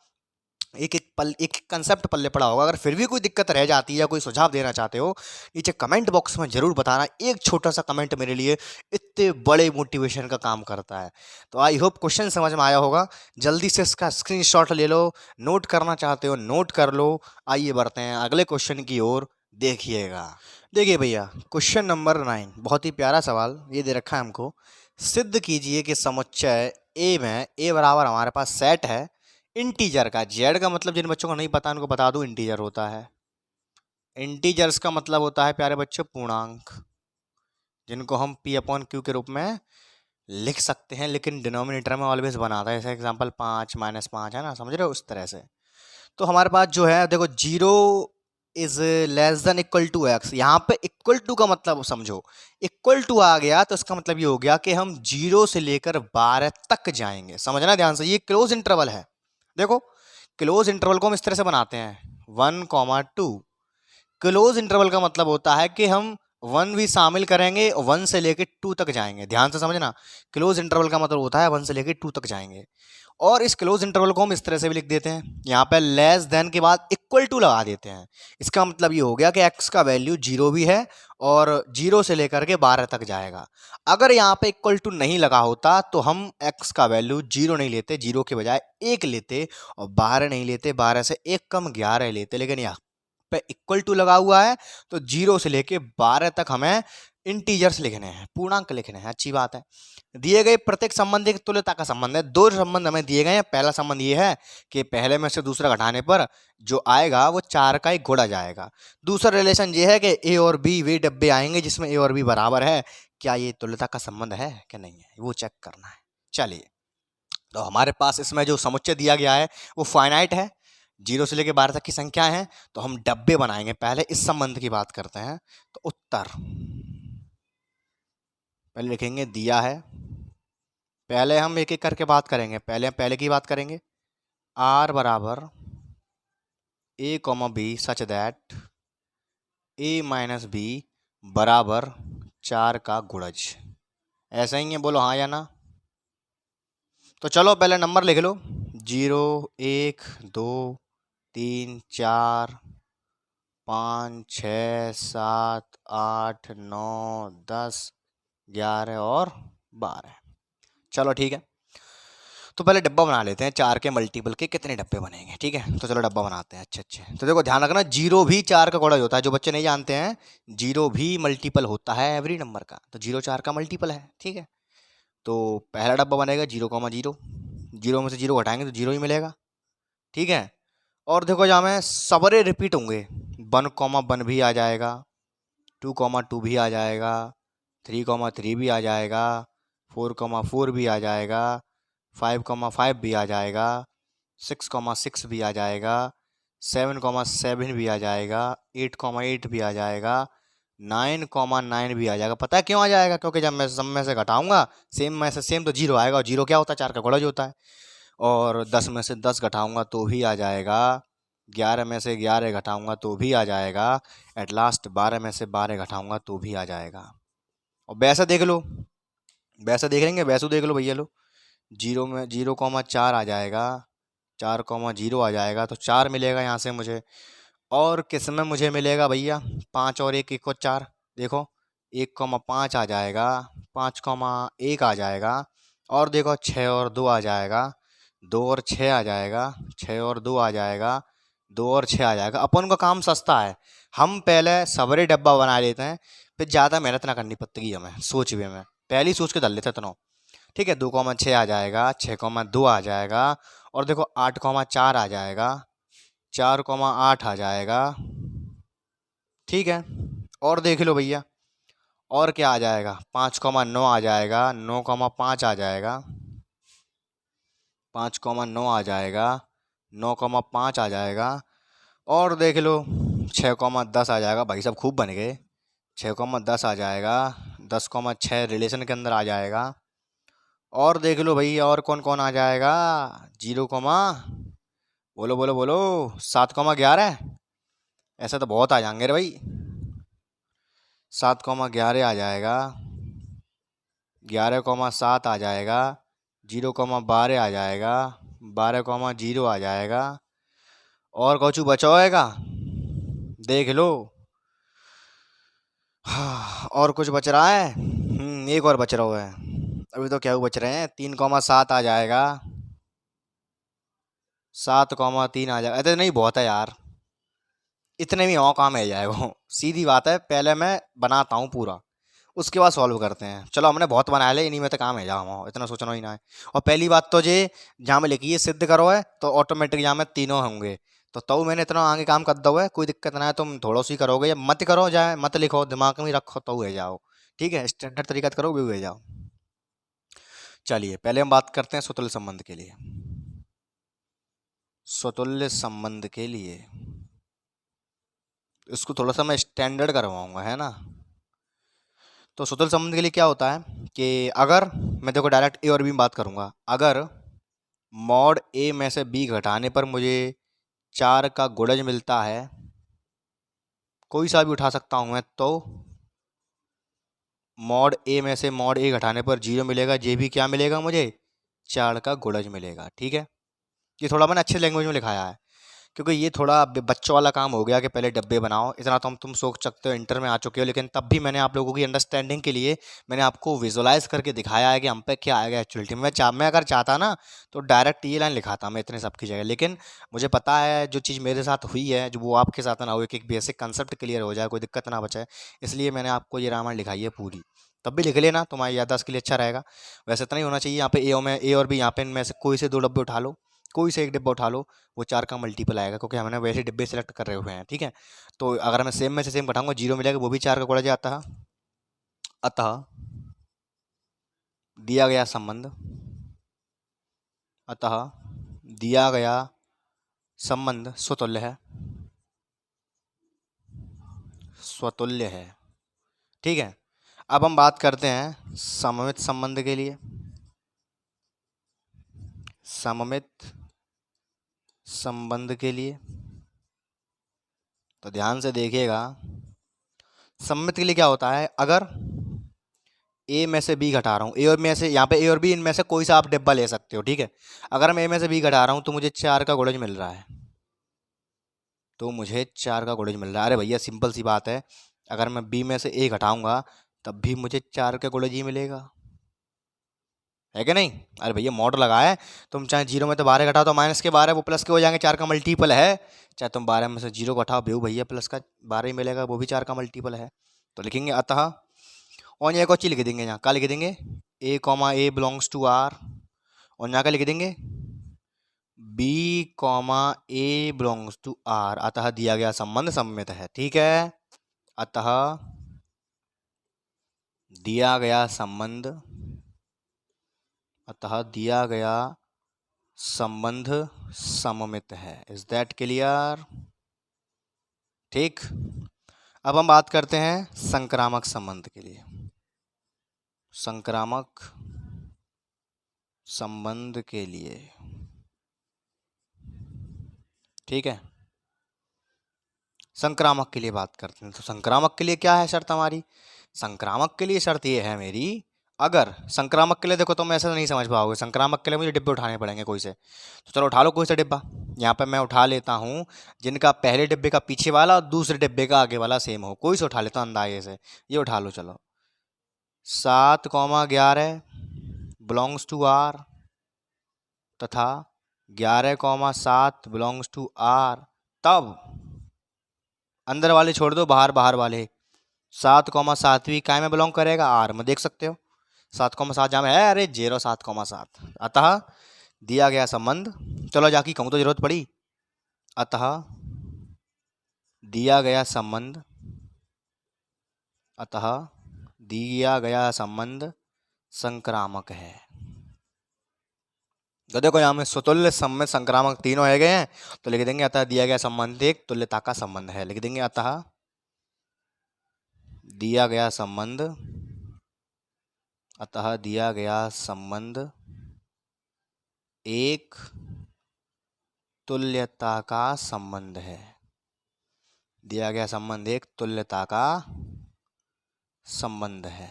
एक कंसेप्ट पल्ले पड़ा होगा। अगर फिर भी कोई दिक्कत रह जाती है या कोई सुझाव देना चाहते हो, नीचे कमेंट बॉक्स में जरूर बताना। एक छोटा सा कमेंट मेरे लिए इतने बड़े मोटिवेशन का काम करता है। तो आई होप क्वेश्चन समझ में आया होगा। जल्दी से इसका स्क्रीनशॉट ले लो, नोट करना चाहते हो नोट कर लो। आइए बढ़ते हैं अगले क्वेश्चन की ओर, देखिएगा। देखिए भैया क्वेश्चन नंबर 9, बहुत ही प्यारा सवाल ये दे रखा है हमको। सिद्ध कीजिए कि समुच्चय ए में ए बराबर हमारे पास सेट है इंटीजर का। जेड का मतलब जिन बच्चों को नहीं पता उनको बता दूं, इंटीजर होता है। इंटीजर्स का मतलब होता है प्यारे बच्चों पूर्णांक, जिनको हम p/q के रूप में लिख सकते हैं, लेकिन डिनोमिनेटर में ऑलवेज बनाता है। जैसे एग्जांपल 5 - 5, है ना, समझ रहे हो उस तरह से। तो हमारे पास जो है देखो 0 is less than equal to x। यहाँ पे इक्वल टू का मतलब समझो, इक्वल टू आ गया तो इसका मतलब ये हो गया कि हम 0 से लेकर 12 तक जाएंगे। समझना ध्यान से, ये क्लोज इंटरवल है। देखो क्लोज इंटरवल को हम इस तरह से बनाते हैं 1, 2। क्लोज इंटरवल का मतलब होता है कि हम 1 भी शामिल करेंगे, 1 से लेकर 2 तक जाएंगे। ध्यान से समझना, क्लोज इंटरवल का मतलब होता है 1 से लेकर 2 तक जाएंगे। और इस क्लोज इंटरवल को हम इस तरह से भी लिख देते हैं, यहाँ पे लेस देन के बाद इक्वल टू लगा देते हैं। इसका मतलब ये हो गया कि x का वैल्यू 0 भी है और 0 से लेकर के 12 तक जाएगा। अगर यहाँ पे इक्वल टू नहीं लगा होता तो हम x का वैल्यू 0 नहीं लेते, 0 के बजाय 1 लेते, और 12 नहीं लेते, 12 से 1 कम 11 लेते। लेकिन यहाँ पे इक्वल टू लगा हुआ है तो 0 से लेके 12 तक हमें इंटीजर्स लिखने हैं, पूर्णांक लिखने हैं। अच्छी बात है। दिए गए प्रत्येक संबंध एक तुल्यता का संबंध है। दो संबंध हमें दिए गए हैं। पहला संबंध ये है कि पहले में से दूसरा घटाने पर जो आएगा वो 4 का 1 गुणा जाएगा। दूसरा रिलेशन ये है कि ए और बी वे डब्बे आएंगे जिसमें ए और बी बराबर है। क्या ये तुल्यता का संबंध है कि नहीं है, वो चेक करना है। चलिए, तो हमारे पास इसमें जो समुच्चय दिया गया है वो फाइनाइट है, 0 से लेकर 12 तक की संख्या है। तो हम डब्बे बनाएंगे। पहले इस संबंध की बात करते हैं। तो उत्तर पहले लिखेंगे, दिया है। पहले हम एक एक करके बात करेंगे। पहले की बात करेंगे। आर बराबर A comma B such that A minus B बराबर 4 का गुणज। ऐसा ही है, बोलो हाँ या ना। तो चलो पहले नंबर लिख लो। 0 1 2 3 4 5 6 7 8 9 10 11 और 12। चलो ठीक है। तो पहले डब्बा बना लेते हैं। 4 के मल्टीपल के कितने डब्बे बनेंगे, ठीक है। तो चलो डब्बा बनाते हैं। अच्छे। तो देखो ध्यान रखना, 0 भी 4 का गुणज होता है। जो बच्चे नहीं जानते हैं, 0 भी मल्टीपल होता है एवरी नंबर का। तो 0 4 का मल्टीपल है, ठीक है। तो पहला डब्बा बनेगा 0,0। 0 में से 0 घटाएंगे तो 0 ही मिलेगा, ठीक है। और देखो जहाँ में सबरे रिपीट होंगे, 1,1 भी आ जाएगा, 2,2 भी आ जाएगा, 3,3 भी आ जाएगा, 4,4 भी आ जाएगा, 5,5 भी आ जाएगा, 6,6 भी आ जाएगा, 7,7 भी आ जाएगा, 8,8 भी आ जाएगा, 9,9 भी आ जाएगा। पता है क्यों आ जाएगा? क्योंकि जब मैं सब में से घटाऊंगा सेम में से सेम तो 0 आएगा, और 0 क्या होता है? 4 का गुणज होता है। और 10 में से 10 घटाऊंगा तो भी आ जाएगा, 11 में से 11 घटाऊंगा तो भी आ जाएगा, एट लास्ट 12 में से 12 घटाऊंगा तो भी आ जाएगा। और वैसा देख लो, वैसा देख लेंगे, वैसू देख लो भैया लो। 0 में 0,4 आ जाएगा, 4,0 आ जाएगा, तो 4 मिलेगा यहाँ से मुझे। और किस में मुझे मिलेगा भैया? 5 और 1 1 4। देखो 1,5 आ जाएगा, 5,1 आ जाएगा, और देखो 6 और 2 आ जाएगा, 2 और 6 आ जाएगा, 6 और 2 आ जाएगा, 2 और 6 आ जाएगा। अपन का काम सस्ता है, हम पहले सबरे डब्बा बना लेते हैं, फिर ज़्यादा मेहनत ना करनी पड़ती हमें सोच भी में, पहले ही सोच के डाल लेते हैं इतना, ठीक है। 2,6 आ जाएगा, 6,2 आ जाएगा, और देखो 8,4 आ जाएगा, 4,8 आ जाएगा, ठीक है। और देख लो भैया, और क्या आ जाएगा? 5,9 आ जाएगा, 9,5 आ जाएगा, 5,9 आ जाएगा, 9,5 आ जाएगा, और देख लो 6,10 आ जाएगा। भाई साहब खूब बन गए। 6,10 आ जाएगा, 10,6 रिलेशन के अंदर आ जाएगा। और देख लो भैया, और कौन कौन आ जाएगा? 0, बोलो बोलो बोलो, 7,11। ऐसा तो बहुत आ जाएंगे रे भाई। 7,11 आ जाएगा, 11,7 आ जाएगा, 0,12 आ जाएगा, 12,0 आ जाएगा, और कुछ बचा होएगा देख लो। हाँ, और कुछ बच रहा है? एक और बच रहा है। अभी तो क्या बच रहे हैं? 3,7 आ जाएगा, 7,3 आ जाएगा। अरे नहीं, बहुत है यार, इतने में और काम है जाएगा। सीधी बात है, पहले मैं बनाता हूँ पूरा, उसके बाद सॉल्व करते हैं। चलो हमने बहुत बनाया ले, इन्हीं में तो काम है जाओ, इतना सोचना ही ना है। और पहली बात तो ये, जहाँ में लिखी है सिद्ध करो है, तो ऑटोमेटिक यहाँ में तीनों होंगे। तो मैंने इतना आगे काम कर दो है, कोई दिक्कत ना है। तुम थोड़ा सी करोगे या मत करो, जाए मत लिखो, दिमाग में रखो तो है जाओ, ठीक है। स्टैंडर्ड तरीका करो भी हुए जाओ। चलिए पहले हम बात करते हैं स्वतुल्य संबंध के लिए। स्वतुल्य संबंध के लिए इसको थोड़ा सा मैं स्टैंडर्ड करवाऊंगा, है ना। तो स्वतुल्य संबंध के लिए क्या होता है कि अगर मैं देखो डायरेक्ट ए और बी में बात करूंगा, अगर मॉड ए में से बी घटाने पर मुझे 4 का गुणज मिलता है, कोई सा भी उठा सकता हूं मैं, तो मॉड ए में से मॉड ए घटाने पर 0 मिलेगा, जे भी क्या मिलेगा मुझे? 4 का गुणज मिलेगा, ठीक है। ये थोड़ा मैंने अच्छे लैंग्वेज में लिखाया है क्योंकि ये थोड़ा बच्चों वाला काम हो गया कि पहले डब्बे बनाओ। इतना तो तुम सोच सकते हो, इंटर में आ चुके हो, लेकिन तब भी मैंने आप लोगों की अंडरस्टैंडिंग के लिए मैंने आपको विजुलाइज करके दिखाया है कि हम पे क्या आएगा एक्चुअलिटी में। मैं अगर चाहता ना तो डायरेक्ट ये लाइन लिखाता मैं इतने सब की जगह, लेकिन मुझे पता है जो चीज़ मेरे साथ हुई है जो वो आपके साथ ना हो, एक बेसिक कंसेप्ट क्लियर हो जाए, कोई दिक्कत ना बचे, इसलिए मैंने आपको ये रामायण लिखाई है पूरी। तब भी लिख लेना, तुम्हारी याददाश्त के लिए अच्छा रहेगा। वैसे इतना ही होना चाहिए। यहाँ पे ए और बी, यहाँ पे इनमें से कोई से दो डब्बे उठा लो, कोई से एक डिब्बा उठा लो, वो 4 का मल्टीपल आएगा, क्योंकि हमने वैसे डिब्बे सेलेक्ट कर रहे हुए हैं। ठीक है, तो अगर मैं सेम में से सेम घटाऊंगा 0 मिलेगा, वो भी 4 का गुणज जाता है। अतः दिया गया संबंध, अतः दिया गया संबंध स्वतुल्य है, स्वतुल्य है। ठीक है, अब हम बात करते हैं सममित संबंध के लिए। सममित संबंध के लिए तो ध्यान से देखिएगा, सममित के लिए क्या होता है, अगर ए में से बी घटा रहा हूँ, ए और में से, यहाँ पे ए और बी, इनमें से कोई सा आप डिब्बा ले सकते हो। ठीक है, अगर मैं ए में से बी घटा रहा हूँ तो मुझे 4 का गुणज मिल रहा है, तो मुझे 4 का गुणज मिल रहा है। अरे भैया सिंपल सी बात है, अगर मैं बी में से ए घटाऊंगा तब भी मुझे 4 का गुणज ही मिलेगा, है कि नहीं। अरे भैया मॉड लगा है, तुम चाहे 0 में तो 12 घटाओ तो माइनस के 12 वो प्लस के हो जाएंगे, 4 का मल्टीपल है। चाहे तुम 12 में से 0 घटाओ बेहू भैया प्लस का 12 ही मिलेगा, वो भी 4 का मल्टीपल है। तो लिखेंगे अतः, और एक और चीज़ लिख देंगे, यहाँ क्या लिख देंगे, A comma A belongs to R, और यहाँ का लिख देंगे B comma A belongs to R. अतः दिया गया संबंध सममित है। ठीक है, अतः दिया गया संबंध, अतः दिया गया संबंध सममित है। Is that clear. ठीक, अब हम बात करते हैं संक्रामक संबंध के लिए। संक्रामक संबंध के लिए, ठीक है, संक्रामक के लिए बात करते हैं। तो संक्रामक के लिए क्या है शर्त हमारी, संक्रामक के लिए शर्त ये है मेरी, अगर संक्रामक के लिए देखो तुम ऐसा नहीं समझ पाओगे, संक्रामक के लिए मुझे डिब्बे उठाने पड़ेंगे कोई से, तो चलो उठा लो कोई सा डिब्बा। यहाँ पे मैं उठा लेता हूँ जिनका पहले डिब्बे का पीछे वाला और दूसरे डिब्बे का आगे वाला सेम हो, कोई से उठा लेता हूँ अंदाजे से, ये उठा लो। चलो 7,11 बिलोंग्स टू आर, तथा 11,7 बिलोंग्स टू आर। तब अंदर वाले छोड़ दो, बाहर बाहर वाले, 7,7 काय में बिलोंग करेगा, आर में। देख सकते हो 7,7 जहाँ में है, अरे 7,7। अतः दिया गया संबंध, चलो जाके कहूँ तो जरूरत पड़ी, अतः दिया गया संबंध, अतः दिया गया संबंध संक्रामक है। तो देखो यहाँ में स्वतुल्य, सममित, संक्रामक तीनों है गए हैं, तो लिख देंगे अतः दिया गया संबंध एक तुल्यता का संबंध है। लिख देंगे अतः दिया गया संबंध, अतः दिया गया संबंध एक तुल्यता का संबंध है। दिया गया संबंध एक तुल्यता का संबंध है।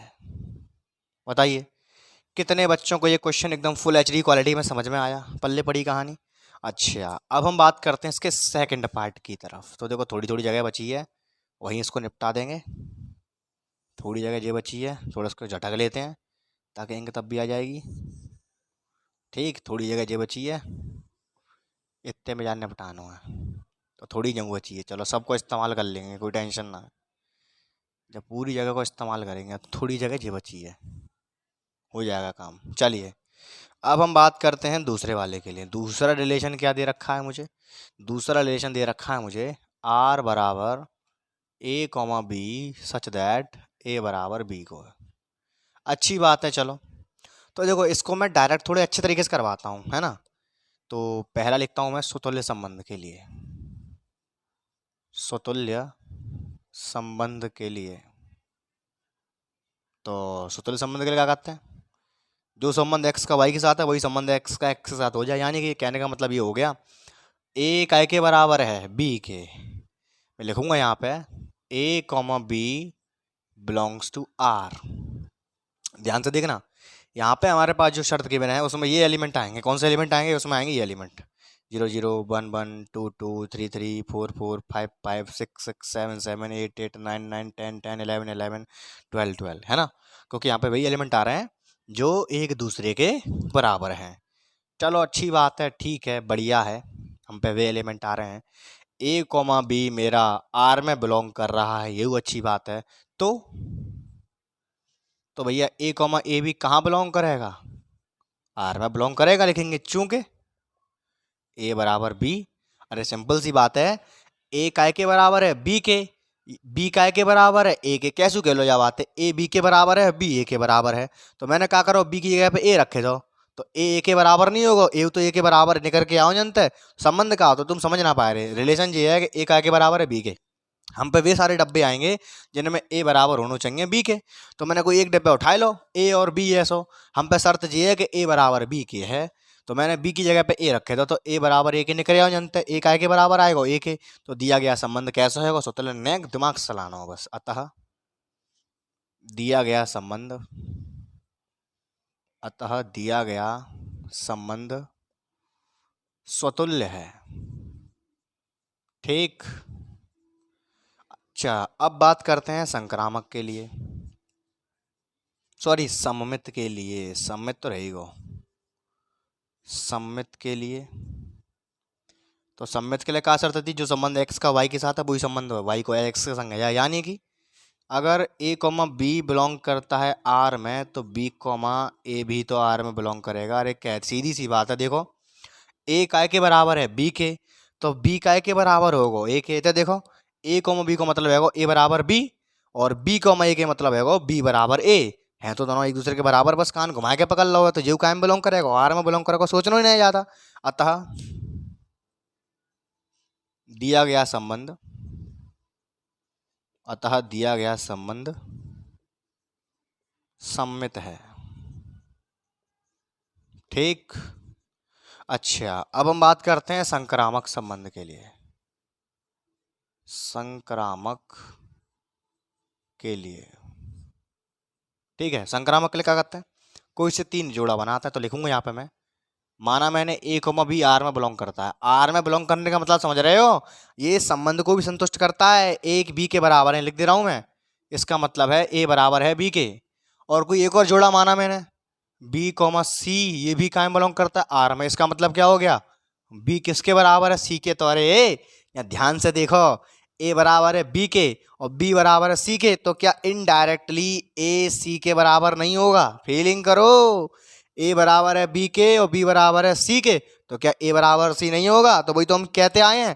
बताइए कितने बच्चों को ये क्वेश्चन एकदम फुल एचडी क्वालिटी में समझ में आया, पल्ले पड़ी कहानी। अच्छा, अब हम बात करते हैं इसके सेकंड पार्ट की तरफ। तो देखो थोड़ी थोड़ी जगह बची है, वहीं इसको निपटा देंगे। थोड़ी जगह ये बची है, थोड़ा इसको झटक लेते हैं ताकि इंक तब भी आ जाएगी। ठीक, थोड़ी जगह ये बची है, इतने में जान निपटाना है, तो थोड़ी जगह बची है। चलो सबको इस्तेमाल कर लेंगे, कोई टेंशन ना है। जब पूरी जगह को इस्तेमाल करेंगे तो थोड़ी जगह ये बची है, हो जाएगा काम। चलिए अब हम बात करते हैं दूसरे वाले के लिए। दूसरा रिलेशन क्या दे रखा है मुझे, दूसरा रिलेशन दे रखा है मुझे आर बराबर A comma B such that ए बराबर बी को है। अच्छी बात है। चलो तो देखो इसको मैं डायरेक्ट थोड़े अच्छे तरीके से करवाता हूँ, है ना। तो पहला लिखता हूँ मैं स्वतुल्य संबंध के लिए, स्वतुल्य संबंध के लिए। तो स्वतुल्य संबंध के लिए क्या करते हैं, जो संबंध x का y के साथ है वही संबंध x का x के साथ हो जाए। यानी कि कहने का मतलब ये हो गया, a काय के बराबर है b के, मैं लिखूंगा यहाँ पे a comma b belongs to r। ध्यान से देखना, यहाँ पे हमारे पास जो शर्त गिवन है उसमें ये एलिमेंट आएंगे। कौन से एलिमेंट आएंगे, उसमें आएंगे ये एलिमेंट, 0, 0, 1, 1, 2, 2, 3, 3, 4, 5, 5, 6, 6, 7, 7, 8, 8, 9, 9, 10, 10, 11, 11, 12, 12 है ना, क्योंकि यहाँ पे वही एलिमेंट आ रहे हैं जो एक दूसरे के बराबर हैं। चलो अच्छी बात है, ठीक है, बढ़िया है, हम पे वे एलिमेंट आ रहे हैं। ए कॉमा बी मेरा आर में बिलोंग कर रहा है, ये अच्छी बात है। तो भैया ए कॉमा ए भी कहाँ बिलोंग करेगा? आर में बिलोंग करेगा, लिखेंगे चूंकि ए बराबर बी। अरे सिंपल सी बात है, ए काय के बराबर है? बी के। बी काय के बराबर है? ए के। कैसे कह लो, या बात है, ए बी के बराबर है, बी ए के बराबर है, तो मैंने क्या करो, बी की जगह पे ए रखे दो, तो ए के बराबर नहीं होगा, ए तो ए के बराबर निकल के आओ जनता है। संबंध का हो तो तुम समझ ना पा रहे, रिलेशन ये है कि ए काय के बराबर है? बी के। हम पे वे सारे डब्बे आएंगे जिनमें ए बराबर होना चाहिए बी के, तो मैंने कोई एक डब्बा उठा लो, ए और बी ऐसो। हम पे शर्त ये है कि ए बराबर बी के है, तो मैंने बी की जगह पे ए रखे दो, तो ए बराबर ए के निकल आओ जनते, ए काय के बराबर आएगा? ए के। तो दिया गया संबंध कैसा होगा? सुतल नेक दिमाग चलाना हो बस। अतः दिया गया संबंध, अतः दिया गया संबंध स्वतुल्य है। ठीक। अच्छा, अब बात करते हैं संक्रामक के लिए, सॉरी सममित के लिए, सममित तो रहेगा, सममित के लिए। तो सममित के लिए क्या शर्त थी? जो संबंध x का y के साथ है वही संबंध y को x के संग है, यानी कि अगर a कॉमा बी बिलोंग करता है r में, तो b कॉमा ए भी तो r में बिलोंग करेगा। अरे क्या सीधी सी बात है, देखो a काय के बराबर है? b के, तो b काय के बराबर होगा? a के। तो देखो a कॉमा b को मतलब है a बराबर b, और b कॉमा a के मतलब है b बराबर a है, तो दोनों एक दूसरे के बराबर, बस कान घुमा के पकड़ लो, तो जो काय में बिलोंग करेगा? r में बिलोंग करेगा, सोचना ही नहीं जाता। अतः दिया गया संबंध, अतः दिया गया संबंध सममित है। ठीक। अच्छा, अब हम बात करते हैं संक्रामक संबंध के लिए। संक्रामक के लिए, ठीक है, संक्रामक के लिए क्या करते हैं? कोई से तीन जोड़ा बनाता है, तो लिखूंगा यहाँ पे मैं, माना मैंने ए कॉमा बी आर में बिलोंग करता है। आर में बिलोंग करने का मतलब समझ रहे हो, ये संबंध को भी संतुष्ट करता है, एक बी के बराबर है, लिख दे रहा हूं मैं, इसका मतलब है ए बराबर है बी के। और कोई एक और जोड़ा माना मैंने बी कॉमा सी, ये भी कहाँ बिलोंग करता है? आर में, इसका मतलब क्या हो गया? बी किसके बराबर है? सी के। तो अरे यहाँ ध्यान से देखो, ए बराबर है बी के और बी बराबर है सी के, तो क्या इनडायरेक्टली ए सी के बराबर नहीं होगा? फीलिंग करो, ए बराबर है बी के और बी बराबर है सी के, तो क्या ए बराबर सी नहीं होगा? तो वही तो हम कहते आए हैं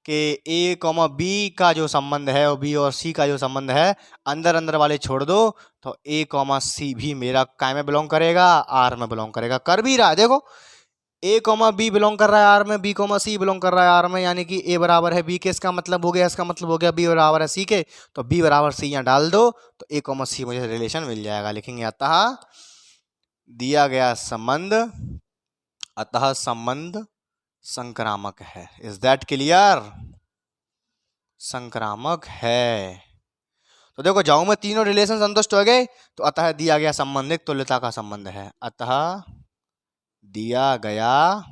कि ए कॉमा बी का जो संबंध है और बी और सी का जो संबंध है, अंदर अंदर वाले छोड़ दो, तो ए कॉमा सी भी मेरा काय में बिलोंग करेगा? आर में बिलोंग करेगा। कर भी रहा है, देखो ए कॉमा बी बिलोंग कर रहा है आर में, बी कॉमा सी बिलोंग कर रहा है आर में, यानी कि ए बराबर है बी के, इसका मतलब हो गया, इसका मतलब हो गया बी बराबर है सी के, तो बी बराबर सी यहाँ डाल दो, तो ए कॉमा सी मुझे रिलेशन मिल जाएगा। लिखेंगे अतः दिया गया संबंध, अतः संबंध संक्रामक है। Is that clear? संक्रामक है। तो देखो जाऊं मैं, तीनों रिलेशन संतुष्ट हो गए, तो अतः दिया गया संबंध एक तुल्यता का संबंध है। अतः दिया गया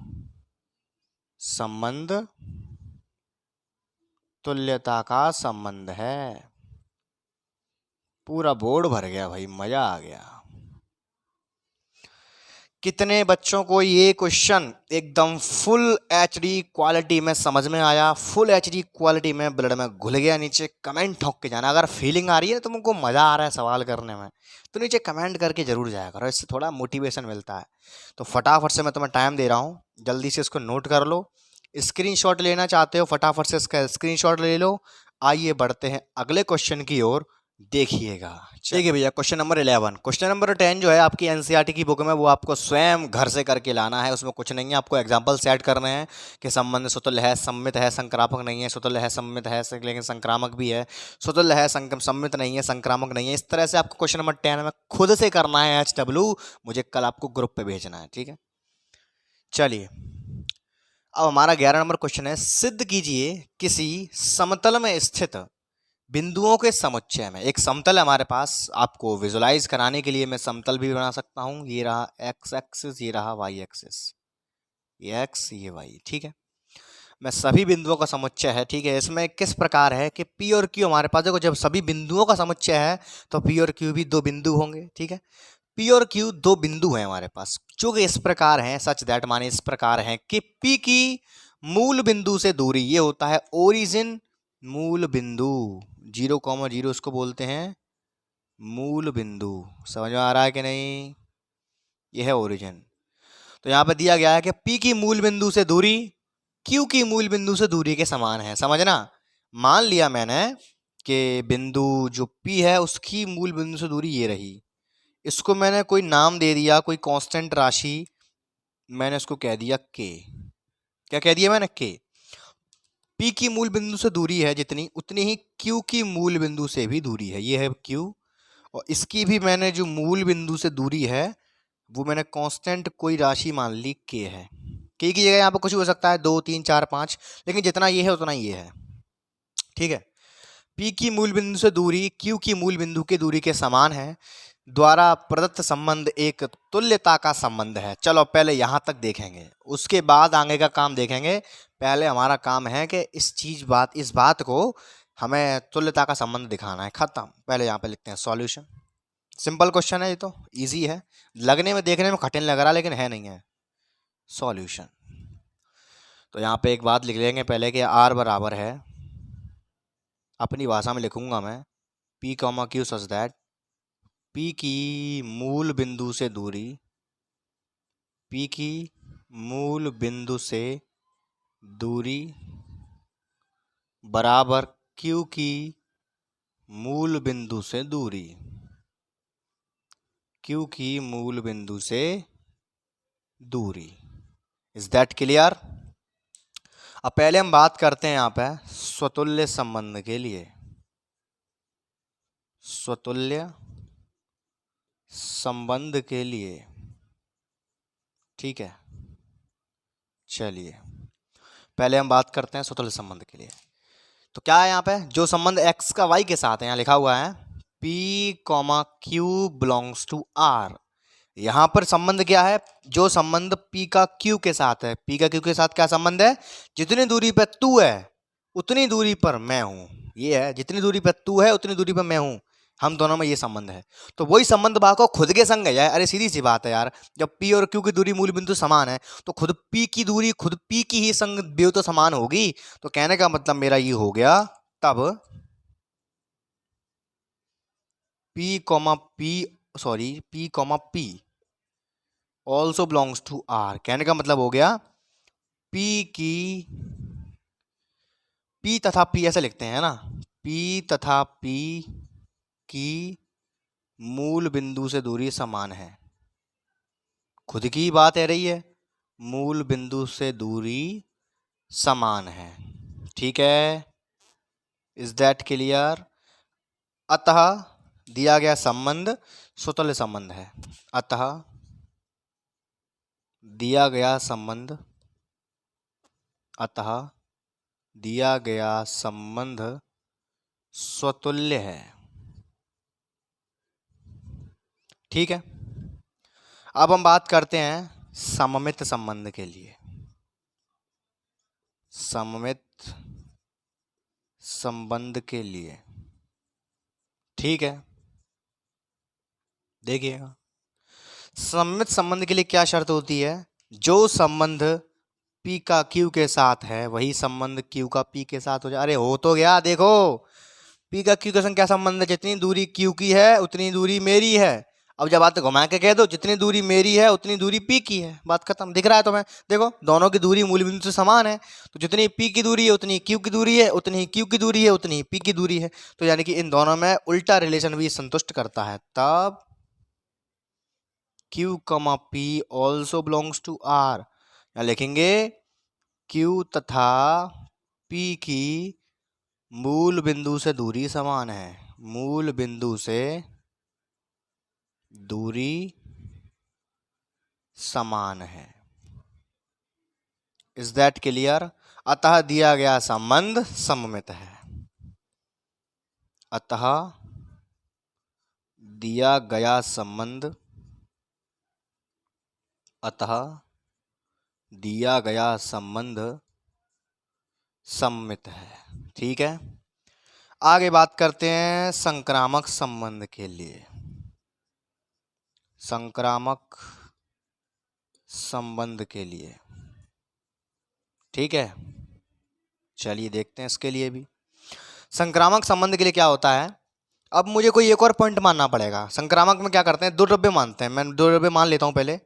संबंध तुल्यता का संबंध है। पूरा बोर्ड भर गया भाई, मजा आ गया। कितने बच्चों को ये क्वेश्चन एकदम फुल एचडी क्वालिटी में समझ में आया? फुल एचडी क्वालिटी में ब्लड में घुल गया? नीचे कमेंट ठोक के जाना। अगर फीलिंग आ रही है, तुमको मजा आ रहा है सवाल करने में, तो नीचे कमेंट करके जरूर जाया करो, इससे थोड़ा मोटिवेशन मिलता है। तो फटाफट से मैं तुम्हें टाइम दे रहा हूँ, जल्दी से इसको नोट कर लो। स्क्रीनशॉट लेना चाहते हो, फटाफट से इसका स्क्रीनशॉट ले लो। आइए बढ़ते हैं अगले क्वेश्चन की ओर, देखिएगा। ठीक है भैया, क्वेश्चन नंबर 11। क्वेश्चन नंबर 10 जो है आपकी एनसीईआरटी की बुक में, वो आपको स्वयं घर से करके लाना है, उसमें कुछ नहीं है, आपको एग्जांपल सेट करने हैं कि संबंध स्वतुल्य है, सम्मित है, संक्रामक नहीं है, स्वतुल्य है, सम्मित है लेकिन संक्रामक भी है, स्वतुल्य है, सम्मित नहीं है, संक्रामक नहीं है। इस तरह से आपको क्वेश्चन नंबर 10 में खुद से करना है HW, मुझे कल आपको ग्रुप पे भेजना है, ठीक है। चलिए, अब हमारा 11 नंबर क्वेश्चन है, सिद्ध कीजिए किसी समतल में स्थित बिंदुओं के समुच्चय में। एक समतल है हमारे पास, आपको विजुलाइज कराने के लिए मैं समतल भी बना सकता हूं। ये रहा एक्स एक्सिस, ये रहा वाई एक्सिस, ये एक्स ये वाई, ठीक है। में सभी बिंदुओं का समुच्चय है। ठीक है, इसमें किस प्रकार है कि पी और क्यू हमारे पास, देखो जब सभी बिंदुओं का समुच्चय है तो पी और क्यू भी दो बिंदु होंगे। ठीक है, पी और क्यू दो बिंदु हैं हमारे पास जो कि इस प्रकार हैं, सच दैट माने इस प्रकार हैं कि पी की मूल बिंदु से दूरी, ये होता है ओरिजिन, मूल बिंदु 0,0 इसको बोलते हैं मूल बिंदु। समझ में आ रहा है कि नहीं? यह है ओरिजिन। तो यहाँ पे दिया गया है कि P की मूल बिंदु से दूरी Q की मूल बिंदु से दूरी के समान है। समझना, मान लिया मैंने कि बिंदु जो P है उसकी मूल बिंदु से दूरी ये रही, इसको मैंने कोई नाम दे दिया, कोई कांस्टेंट राशि, मैंने उसको कह दिया K। क्या कह दिया मैंने? K। P की मूल बिंदु से दूरी है जितनी, उतनी ही Q की मूल बिंदु से भी दूरी है। ये है Q, और इसकी भी मैंने जो मूल बिंदु से दूरी है वो मैंने कांस्टेंट कोई राशि मान ली K है। K की जगह यहाँ पर कुछ भी हो सकता है, 2 3 4 5, लेकिन जितना ये है उतना ये है। ठीक है, P की मूल बिंदु से दूरी Q की मूल बिंदु की दूरी के समान है, द्वारा प्रदत्त संबंध एक तुल्यता का संबंध है। चलो पहले यहाँ तक देखेंगे, उसके बाद आगे का काम देखेंगे। पहले हमारा काम है कि इस बात को हमें तुल्यता का संबंध दिखाना है। खत्म। पहले यहाँ पे लिखते हैं सॉल्यूशन। सिंपल क्वेश्चन है, ये तो इजी है, लगने में देखने में कठिन लग रहा लेकिन है नहीं है। सॉल्यूशन, तो यहाँ पे एक बात लिख लेंगे पहले कि R बराबर है, अपनी भाषा में लिखूंगा मैं, P comma Q such that P की मूल बिंदु से दूरी, P की मूल बिंदु से दूरी बराबर Q की मूल बिंदु से दूरी, Q की मूल बिंदु से दूरी। Is that clear? अब पहले हम बात करते हैं यहाँ पे स्वतुल्य संबंध के लिए। स्वतुल्य संबंध के लिए, ठीक है, चलिए पहले हम बात करते हैं स्वतुल्य संबंध के लिए। तो क्या है यहाँ पे, जो संबंध x का y के साथ है, यहाँ लिखा हुआ है P, Q belongs to R। यहाँ पर संबंध क्या है, जो संबंध P का Q के साथ है। P का Q के साथ क्या संबंध है? जितनी दूरी पर तू है उतनी दूरी पर मैं हूं। ये है, जितनी दूरी पर तू है उतनी दूरी पर मैं हूं, हम दोनों में ये संबंध है। तो वही संबंध बाको खुद के संग है यार। अरे सीधी सी बात है यार, जब P और Q की दूरी मूल बिंदु समान है तो खुद P की दूरी खुद P की ही संग भी तो समान होगी। तो कहने का मतलब मेरा ये हो गया, तब P P also belongs to R। कहने का मतलब हो गया P तथा P ऐसे लिखते हैं ना, P तथा P की मूल बिंदु से दूरी समान है। खुद की बात है रही है, मूल बिंदु से दूरी समान है। ठीक है, इज दैट क्लियर? अतः दिया गया संबंध स्वतुल्य संबंध है। अतः दिया गया संबंध, अतः दिया गया संबंध स्वतुल्य है। ठीक है, अब हम बात करते हैं सममित संबंध के लिए। सममित संबंध के लिए, ठीक है, देखिएगा सममित संबंध के लिए क्या शर्त होती है, जो संबंध P का Q के साथ है वही संबंध Q का P के साथ हो जाए। अरे हो तो गया, देखो P का Q के संग क्या संबंध है, जितनी दूरी Q की है उतनी दूरी मेरी है। अब जब बात घुमा के कह दो, जितनी दूरी मेरी है उतनी दूरी P की है, बात खत्म। दिख रहा है तुम्हें? देखो दोनों की दूरी मूल बिंदु से समान है, तो जितनी P की दूरी है उतनी Q की दूरी है, उतनी ही Q की दूरी है उतनी ही P की दूरी है। तो यानी कि इन दोनों में उल्टा रिलेशन भी संतुष्ट करता है। तब Q, P also belongs to R। यहाँ लिखेंगे Q तथा P की मूल बिंदु से दूरी समान है। मूल बिंदु से दूरी समान है। Is that clear? अतः दिया गया संबंध सममित है। अतः दिया गया संबंध, अतः दिया गया संबंध सममित है। ठीक है, आगे बात करते हैं संक्रामक संबंध के लिए। संक्रामक संबंध के लिए, ठीक है, चलिए देखते हैं इसके लिए भी। संक्रामक संबंध के लिए क्या होता है, अब मुझे कोई एक और पॉइंट मानना पड़ेगा। संक्रामक में क्या करते हैं, दो द्रव्य मानते हैं। मैं दो द्रव्य मान लेता हूं पहले।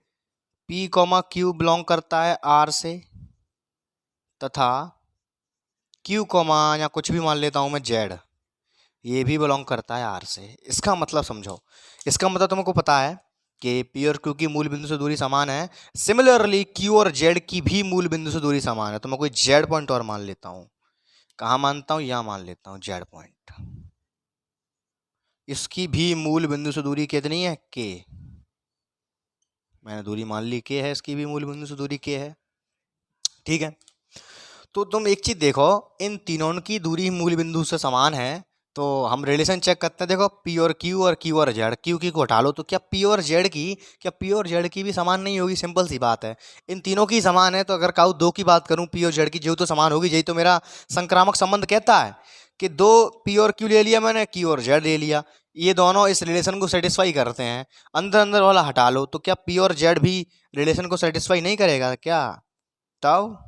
P, Q बिलोंग करता है R से, तथा Q, या कुछ भी मान लेता हूं मैं Z, ये भी बिलोंग करता है R से। इसका मतलब समझो, इसका मतलब तुमको पता है कि P और Q की मूल बिंदु से दूरी समान है। सिमिलरली Q और Z की भी मूल बिंदु से दूरी समान है। तो मैं कोई Z पॉइंट और मान लेता हूं। कहाँ मानता हूं, यहां मान लेता हूं Z पॉइंट। इसकी भी मूल बिंदु से दूरी कितनी है, K। मैंने दूरी मान ली K है, इसकी भी मूल बिंदु से दूरी K है। ठीक है, तो तुम एक चीज देखो, इन तीनों की दूरी मूल बिंदु से समान है, तो हम रिलेशन चेक करते हैं। देखो P और Q और Q और Z, Q की को हटा लो, तो क्या P और Z की, क्या P और Z की भी समान नहीं होगी? सिंपल सी बात है, इन तीनों की समान है। तो अगर कहूँ दो की बात करूँ, P और Z की जो तो समान होगी। यही तो मेरा संक्रामक संबंध कहता है कि दो P और Q ले लिया मैंने, Q और Z ले लिया, ये दोनों इस रिलेशन को सेटिस्फाई करते हैं। अंदर अंदर वाला हटा लो, तो क्या P और Z भी रिलेशन को सेटिस्फाई नहीं करेगा क्या? तब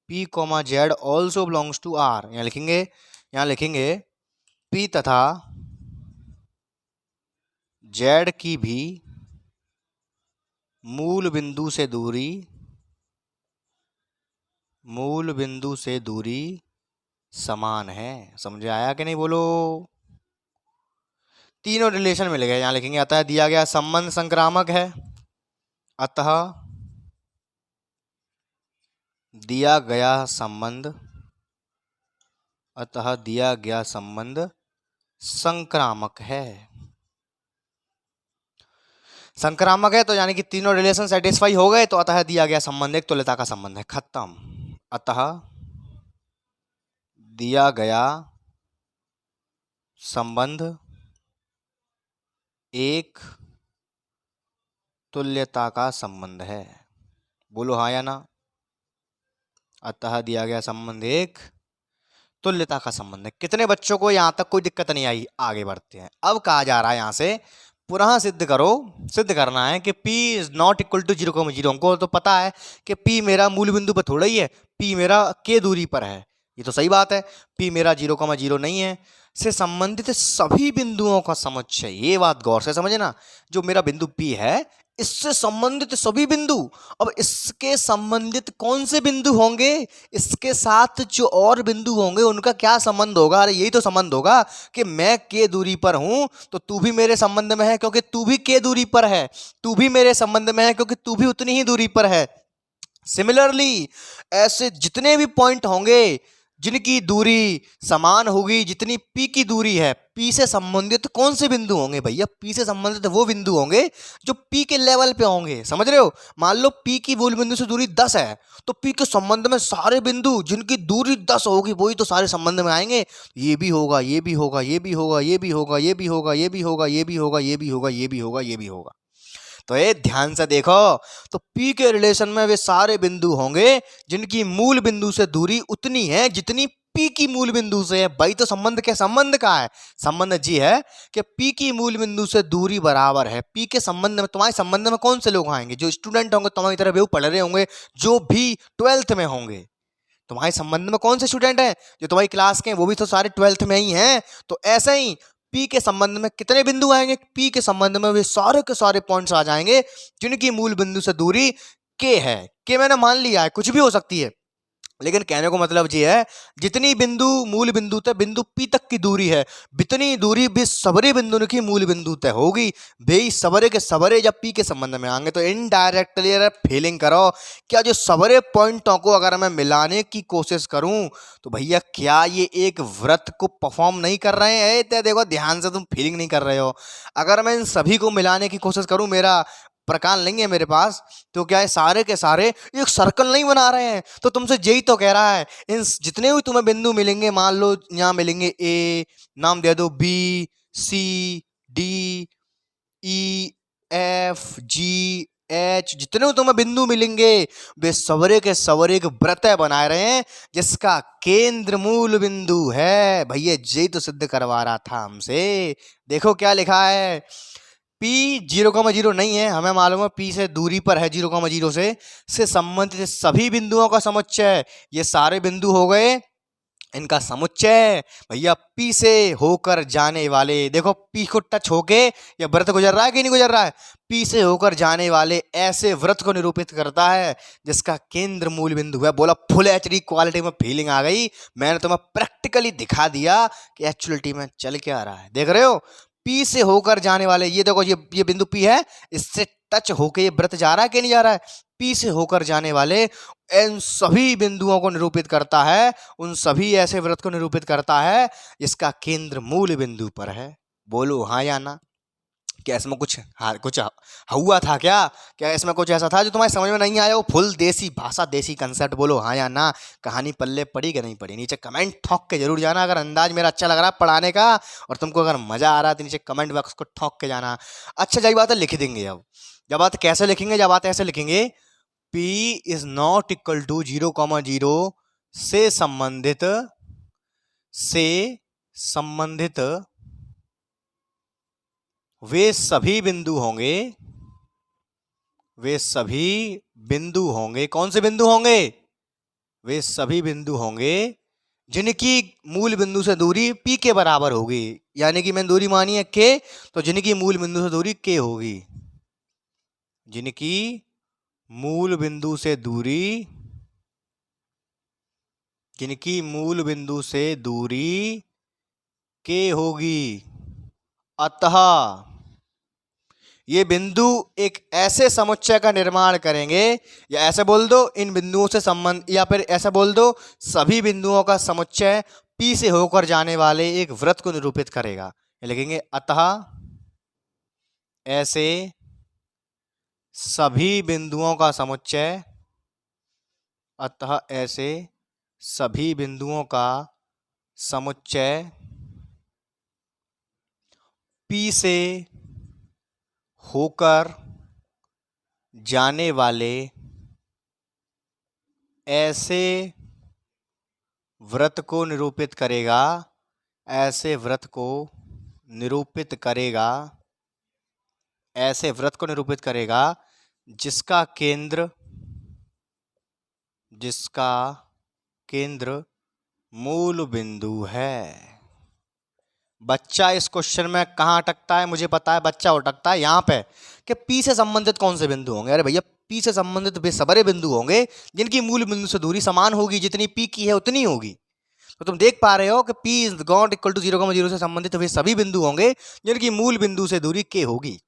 P, Z also belongs to R। यहाँ लिखेंगे P तथा Z की भी मूल बिंदु से दूरी समान है। समझ आया कि नहीं, बोलो? तीनों रिलेशन मिल गए। यहाँ लिखेंगे अतः दिया गया संबंध संक्रामक है। अतः दिया गया संबंध संक्रामक है। संक्रामक है तो यानी कि तीनों रिलेशन सेटिस्फाई हो गए, तो अतः दिया गया संबंध एक तुल्यता का संबंध है। खत्म। अतः दिया गया संबंध एक तुल्यता का संबंध है। बोलो हाँ या ना? अतः दिया गया संबंध एक तुल्यता का संबंध है। कितने बच्चों को यहां तक कोई दिक्कत नहीं आई? आगे बढ़ते हैं। अब कहा जा रहा है यहां से पुनः सिद्ध करना है कि P is not equal to 0,0। हमको तो पता है कि P मेरा मूल बिंदु पर थोड़ा ही है, P मेरा K दूरी पर है। ये तो सही बात है, P मेरा 0,0 नहीं है। से संबंधित सभी बिंदुओं का समुच्चय, ये बात गौर से समझना, जो मेरा बिंदु P है इससे संबंधित सभी बिंदु। अब इसके संबंधित कौन से बिंदु होंगे, इसके साथ जो और बिंदु होंगे उनका क्या संबंध होगा? अरे यही तो संबंध होगा कि मैं K दूरी पर हूं तो तू भी मेरे संबंध में है क्योंकि तू भी K दूरी पर है, तू भी मेरे संबंध में है क्योंकि तू भी उतनी ही दूरी पर है। सिमिलरली ऐसे जितने भी पॉइंट होंगे जिनकी दूरी समान होगी जितनी P की दूरी है, P से संबंधित कौन से बिंदु होंगे भैया? P से संबंधित वो बिंदु होंगे जो P के लेवल पे होंगे। समझ रहे हो? मान लो P की मूल बिंदु से दूरी 10 है, तो P के संबंध में सारे बिंदु जिनकी दूरी 10 होगी वही तो सारे संबंध में आएंगे। ये भी होगा, ये भी होगा, ये भी होगा, ये भी होगा, ये भी होगा, ये भी होगा, ये भी होगा, ये भी होगा, ये भी होगा, ये भी होगा। तो ये ध्यान से देखो, तो P के रिलेशन में वे सारे बिंदु होंगे जिनकी मूल बिंदु से दूरी उतनी है जितनी P की मूल बिंदु से है। भाई तो संबंध क्या, संबंध का है? संबंध जी है कि P की मूल बिंदु से दूरी बराबर है। P के संबंध में, तुम्हारे संबंध में कौन से लोग आएंगे? जो स्टूडेंट होंगे तुम्हारी तरह वो पढ़ रहे होंगे, जो भी 12th में होंगे। तुम्हारे संबंध में कौन से स्टूडेंट हैं? जो तुम्हारी क्लास के हैं वो भी तो सारे 12th में ही हैं। तो ऐसे ही P के संबंध में कितने बिंदु आएंगे? P के संबंध में वे सारे के सारे पॉइंट्स आ जाएंगे जिनकी मूल बिंदु से दूरी K है। K मैंने मान लिया है, कुछ भी हो सकती है, लेकिन कहने को मतलब ये है जितनी बिंदु मूल बिंदु तक बिंदु P तक की दूरी है, बितनी दूरी भी सबरे बिंदु की मूल बिंदु तय होगी। भाई सबरे के सबरे जब P के संबंध में आएंगे तो इनडायरेक्टली अगर फीलिंग करो, क्या जो सबरे पॉइंटों को अगर मैं मिलाने की कोशिश करूं तो भैया क्या ये एक व्रत को परफॉर्म नहीं कर रहे हैं? तो देखो ध्यान से, तुम फीलिंग नहीं कर रहे हो। अगर मैं इन सभी को मिलाने की कोशिश करूं, मेरा प्रकार नहीं है मेरे पास, तो क्या है सारे के सारे एक सर्कल नहीं बना रहे हैं? तो तुमसे यही तो कह रहा है, इन जितने भी तुम्हें बिंदु मिलेंगे, मान लो यहाँ मिलेंगे ए, नाम दे दो बी, सी, डी, ई, एफ, जी, एच जितने तुम्हें बिंदु मिलेंगे वे सवरे के सवरे एक वृत्त बनाए रहे हैं जिसका केंद्र मूल बिंदु है। भैया जी तो सिद्ध करवा रहा था हमसे। देखो क्या लिखा है, P 0,0 नहीं है, हमें मालूम है P से दूरी पर है 0,0 से संबंधित सभी बिंदुओं का समुच्चय। ये सारे बिंदु हो गए इनका समुच्चय। भैया P से होकर जाने वाले, देखो P को टच होके ये वृत्त गुजर रहा है कि नहीं गुजर रहा है, P से होकर जाने वाले ऐसे वृत्त को निरूपित करता है जिसका केंद्र मूल बिंदु है। बोला फुल एचडी क्वालिटी में फीलिंग आ गई। मैंने तुम्हें प्रैक्टिकली दिखा दिया कि एक्चुअलिटी में चल क्या रहा है। देख रहे हो, P से होकर जाने वाले, ये देखो ये बिंदु P है, इससे टच होके ये वृत्त जा रहा है कि नहीं जा रहा है, P से होकर जाने वाले इन सभी बिंदुओं को निरूपित करता है, उन सभी ऐसे वृत्त को निरूपित करता है जिसका केंद्र मूल बिंदु पर है। बोलो हाँ या ना। क्या इसमें कुछ हुआ था क्या इसमें कुछ ऐसा था जो तुम्हारी समझ में नहीं आया? वो फुल देसी भाषा, देसी कंसेप्ट। बोलो हाँ या ना। कहानी पल्ले पड़ी कि नहीं पड़ी? नीचे कमेंट ठोक के जरूर जाना। अगर अंदाज मेरा अच्छा लग रहा है पढ़ाने का और तुमको अगर मजा आ रहा है तो नीचे कमेंट बॉक्स को ठोक के जाना। अच्छा जब बात है लिख देंगे। अब जब बात कैसे लिखेंगे, जब बात ऐसे लिखेंगे P is not equal to 0,0 से संबंधित वे सभी बिंदु होंगे। कौन से बिंदु होंगे? वे सभी बिंदु होंगे जिनकी मूल बिंदु से दूरी P के बराबर होगी। यानी कि मैंने दूरी मानी है K, तो जिनकी मूल बिंदु से दूरी K होगी। जिनकी मूल बिंदु से दूरी K होगी। अतः ये बिंदु एक ऐसे समुच्चय का निर्माण करेंगे, या ऐसे बोल दो इन बिंदुओं से संबंध, या फिर ऐसा बोल दो सभी बिंदुओं का समुच्चय P से होकर जाने वाले एक वृत्त को निरूपित करेगा। ये लिखेंगे अतः ऐसे सभी बिंदुओं का समुच्चय, अतः ऐसे सभी बिंदुओं का समुच्चय P से होकर जाने वाले ऐसे वृत्त को निरूपित करेगा। ऐसे वृत्त को निरूपित करेगा जिसका केंद्र मूल बिंदु है। बच्चा इस क्वेश्चन में कहाँ अटकता है? मुझे पता है बच्चा अटकता है यहाँ पे कि P से संबंधित कौन से बिंदु होंगे। अरे भैया P से संबंधित वे सबरे बिंदु होंगे जिनकी मूल बिंदु से दूरी समान होगी, जितनी P की है उतनी होगी। तो तुम देख पा रहे हो कि P is not equal to 0,0 से संबंधित वे सभी बिंदु होंगे जिनकी मूल बिंदु से दूरी K होगी,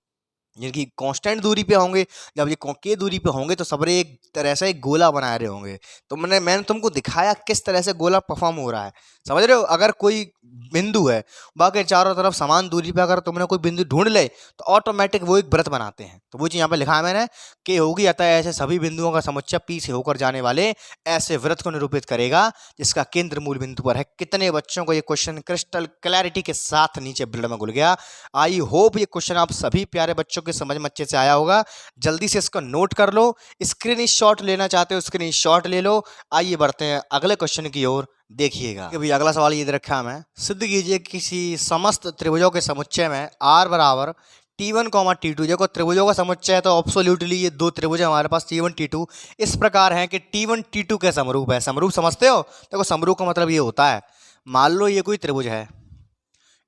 जिनकी कांस्टेंट दूरी पे होंगे। जब ये K दूरी पे होंगे तो सबरे एक तरह से एक गोला बना रहे होंगे। तो मैंने तुमको दिखाया किस तरह से गोला परफॉर्म हो रहा है, समझ रहे हो। अगर कोई बिंदु है, बाकी चारों तरफ समान दूरी पे अगर तुमने कोई बिंदु ढूंढ ले तो ऑटोमेटिक वो एक वृत्त बनाते हैं। तो वो चीज़ यहाँ पे लिखा है मैंने कि होगी अतः ऐसे सभी बिंदुओं का समुच्चय P से होकर जाने वाले ऐसे वृत्त को निरूपित करेगा जिसका केंद्र मूल बिंदु पर है। कितने बच्चों को ये क्वेश्चन क्रिस्टल क्लैरिटी के साथ नीचे ब्लड में घुल गया? आई होप ये क्वेश्चन आप सभी प्यारे बच्चों के समझ में अच्छे से आया होगा। जल्दी से इसको नोट कर लो, स्क्रीनशॉट लेना चाहते हो स्क्रीनशॉट ले लो। आइए बढ़ते हैं अगले क्वेश्चन की ओर। देखिएगा कि भाई अगला सवाल ये दे रखा है, मैं सिद्ध कीजिए किसी समस्त त्रिभुजों के समुच्चय में R बराबर T1, T2। देखो त्रिभुजों का समुच्चय है तो ऑब्सोल्यूटली ये दो त्रिभुज है हमारे पास T1, T2 इस प्रकार है कि T1, T2 के समरूप है। समरूप समझते हो? देखो समरूप का मतलब ये होता है, मान लो ये कोई त्रिभुज है,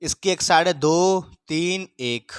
इसकी एक साइड है 2, 3, 1,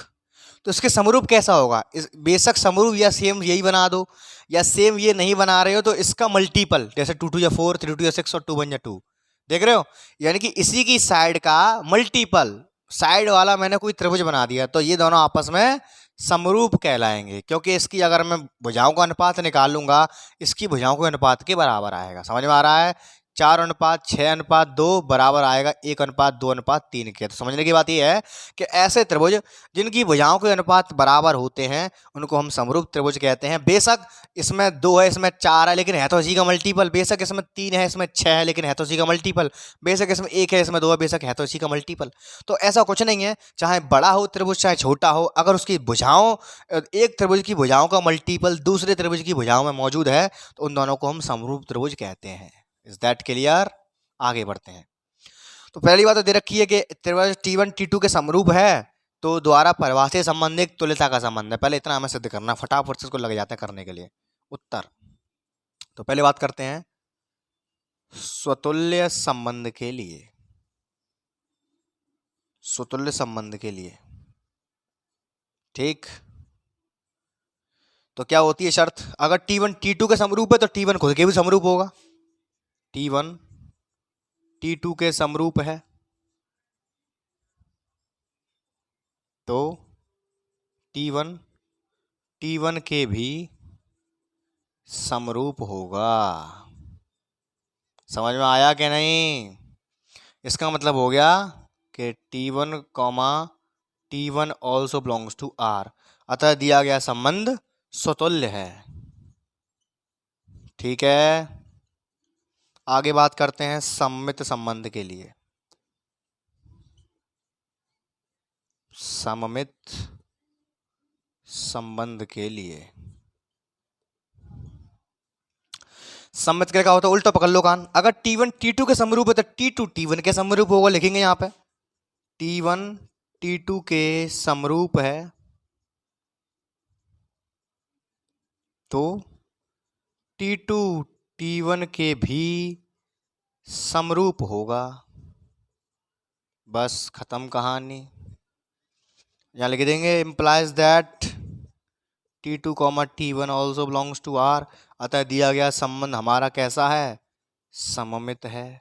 तो इसके समरूप कैसा होगा? बेशक समरूप या सेम यही बना दो, या सेम ये नहीं बना रहे हो तो इसका मल्टीपल, जैसे 2 2 या 4, 3 2 या 6 और 2 1 या 2। देख रहे हो, यानी कि इसी की साइड का मल्टीपल साइड वाला मैंने कोई त्रिभुज बना दिया तो ये दोनों आपस में समरूप कहलाएंगे, क्योंकि इसकी अगर मैं भुजाओं का अनुपात निकालूंगा इसकी भुजाओं के अनुपात के बराबर आएगा। समझ में आ रहा है? 4:6:2 बराबर आएगा 1:2:3 के। तो समझने की बात यह है कि ऐसे त्रिभुज जिनकी भुजाओं के अनुपात बराबर होते हैं उनको हम समरूप त्रिभुज कहते हैं। बेशक इसमें 2 है, इसमें 4 है, लेकिन है तो इसी का मल्टीपल। बेशक इसमें 3 है, इसमें 6 है, लेकिन है तो इसी का मल्टीपल। बेशक इसमें 1 है, इसमें 2 है, बेशक है तो इसी का मल्टीपल। तो ऐसा कुछ नहीं है, चाहे बड़ा हो त्रिभुज चाहे छोटा हो, अगर उसकी भुजाओं एक त्रिभुज की भुजाओं का मल्टीपल दूसरे त्रिभुज की भुजाओं में मौजूद है तो उन दोनों को हम समरूप त्रिभुज कहते हैं। Is that clear? आगे बढ़ते हैं। तो पहली बात तो दे रखी है कि त्रिभुज T1 T2 के समरूप है, तो द्वारा परिभाषित संबंध एक तुल्यता का संबंध है। पहले इतना हमें सिद्ध करना, फटाफट से इसको लग जाते हैं करने के लिए। उत्तर तो पहले बात करते हैं स्वतुल्य संबंध के लिए। स्वतुल्य संबंध के लिए, ठीक। तो क्या होती है शर्त? अगर T1 T2 के समरूप है तो T1 खुद के भी समरूप होगा। T1 T2 के समरूप है तो T1 T1 के भी समरूप होगा। समझ में आया कि नहीं? इसका मतलब हो गया कि T1 T1 also belongs to R, अतः दिया गया संबंध स्वतुल्य है। ठीक है, आगे बात करते हैं सममित संबंध के लिए। सममित संबंध के लिए सममित क्या होता है? उल्टा पकड़ लो कान। अगर T1 T2 के समरूप है तो T2 T1 के समरूप होगा। लिखेंगे यहां पे T1 T2 के समरूप है तो T2 T1 के भी समरूप होगा। बस खत्म कहानी। यहां लिख देंगे implies that T2, T1 also belongs to R, अतः दिया गया संबंध हमारा कैसा है? सममित है।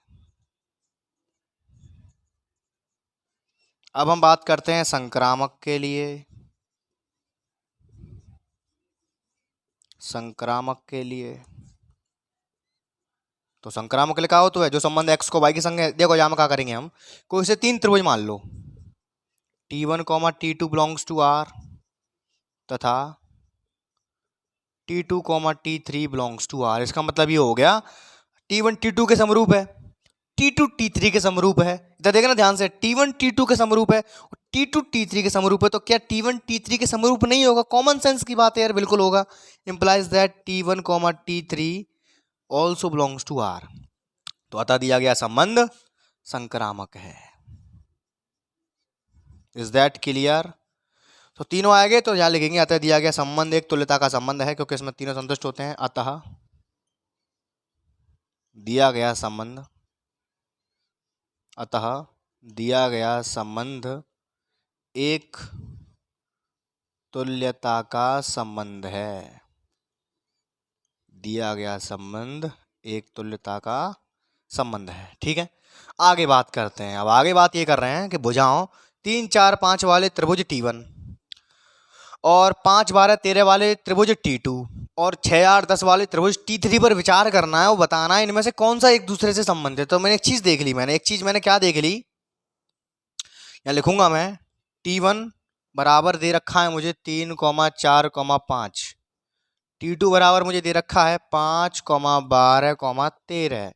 अब हम बात करते हैं संक्रामक के लिए। संक्रामक के लिए तो संक्रामक के लिए क्या हो तो है जो संबंध x को y के संग है। देखो यहां में क्या करेंगे हम, कोई से 3 त्रिभुज मान लो, T1, T2 belongs to R तथा T2, T3 belongs to R। इसका मतलब ये हो गया T1 T2 के समरूप है, T2 T3 के समरूप है। इधर देखना ध्यान से, T1 T2 के समरूप है और T2 T3 के समरूप है। तो क्या T1 T3 के समरूप नहीं होगा? कॉमन सेंस की बात है यार, बिल्कुल होगा। Implies that T1, T3 also belongs to R, तो अतः दिया गया संबंध संक्रामक है। Is that clear? तो तीनों आएंगे तो यहां लिखेंगे अतः दिया गया संबंध एक तुल्यता का संबंध है, क्योंकि इसमें तीनों संतुष्ट होते हैं। अतः दिया गया संबंध, अतः दिया गया संबंध एक तुल्यता का संबंध है। दिया गया संबंध एक तुल्यता का संबंध है। ठीक है, आगे बात करते हैं। अब आगे बात ये कर रहे हैं कि भुजाओं 3, 4, 5 वाले त्रिभुज T1 और 5, 12, 13 वाले त्रिभुज T2 और 6, 8, 10 वाले त्रिभुज T3 पर विचार करना है और बताना है इनमें से कौन सा एक दूसरे से संबंधित है। तो मैंने एक चीज देख ली, मैंने क्या देख ली, यहाँ लिखूंगा मैं। T1 बराबर दे रखा है मुझे 3, 4, 5। T2 बराबर मुझे दे रखा है 5, 12, 13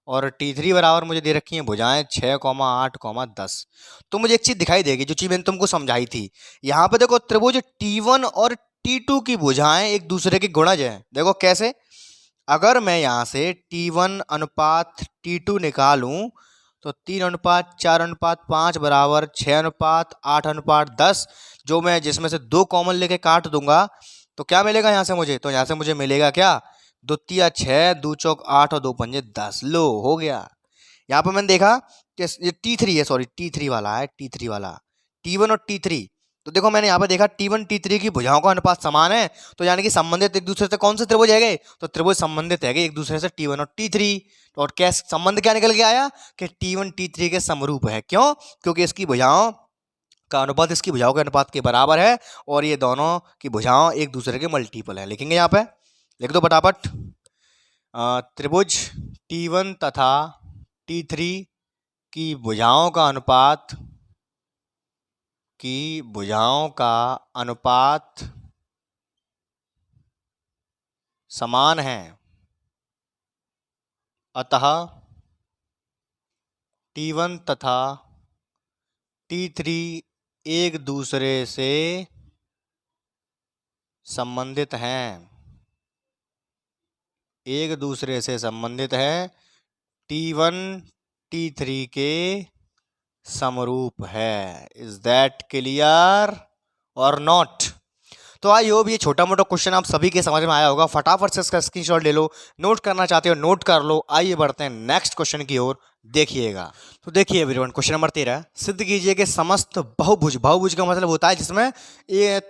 और T3 बराबर मुझे दे रखी है भुजाएं 6, 8, 10। तो मुझे एक चीज दिखाई देगी जो चीज मैंने तुमको समझाई थी। यहाँ पे देखो त्रिभुज T1 और T2 की भुजाएं एक दूसरे के गुणज हैं। देखो कैसे, अगर मैं यहाँ से T1 अनुपात T2 निकालूं तो 3:4:5 बराबर 6:8:10, जो मैं जिसमें से 2 कॉमन लेके काट दूंगा तो क्या मिलेगा यहाँ से मुझे? तो यहाँ से मुझे मिलेगा क्या? 2 तिया 6, 2 चौक 8 और 2 पंजे 10। लो हो गया। यहाँ पर मैंने देखा कि ये T3 है, सॉरी T3 वाला है, T3 वाला, T1 और T3। तो देखो मैंने यहाँ पे देखा T1 T3 की भुजाओं का अनुपात समान है, तो यानी कि संबंधित एक दूसरे से कौन से त्रिभुज है? तो त्रिभुज संबंधित है एक दूसरे से T1 और T3। और क्या संबंध क्या निकल के आया कि T1 T3 के समरूप है। क्यों? क्योंकि इसकी भुजाओं का अनुपात इसकी भुजाओं के अनुपात के बराबर है और ये दोनों की भुजाओं एक दूसरे के मल्टीपल है। लिखेंगे यहाँ पे, लिख दो फटाफट। त्रिभुज T1 तथा T3 की भुजाओं का अनुपात समान है, अतः T1 तथा T3 एक दूसरे से संबंधित हैं, T1 T3 के समरूप है। इज दैट क्लियर और नॉट? तो आई होप ये छोटा मोटा क्वेश्चन आप सभी के समझ में आया होगा। फटाफट से इसका स्क्रीनशॉट ले लो, नोट करना चाहते हो नोट कर लो। आइए बढ़ते हैं नेक्स्ट क्वेश्चन की ओर, देखिएगा। तो देखिए एवरीवन, क्वेश्चन नंबर 13, सिद्ध कीजिए कि समस्त बहुभुज का मतलब होता है जिसमें ये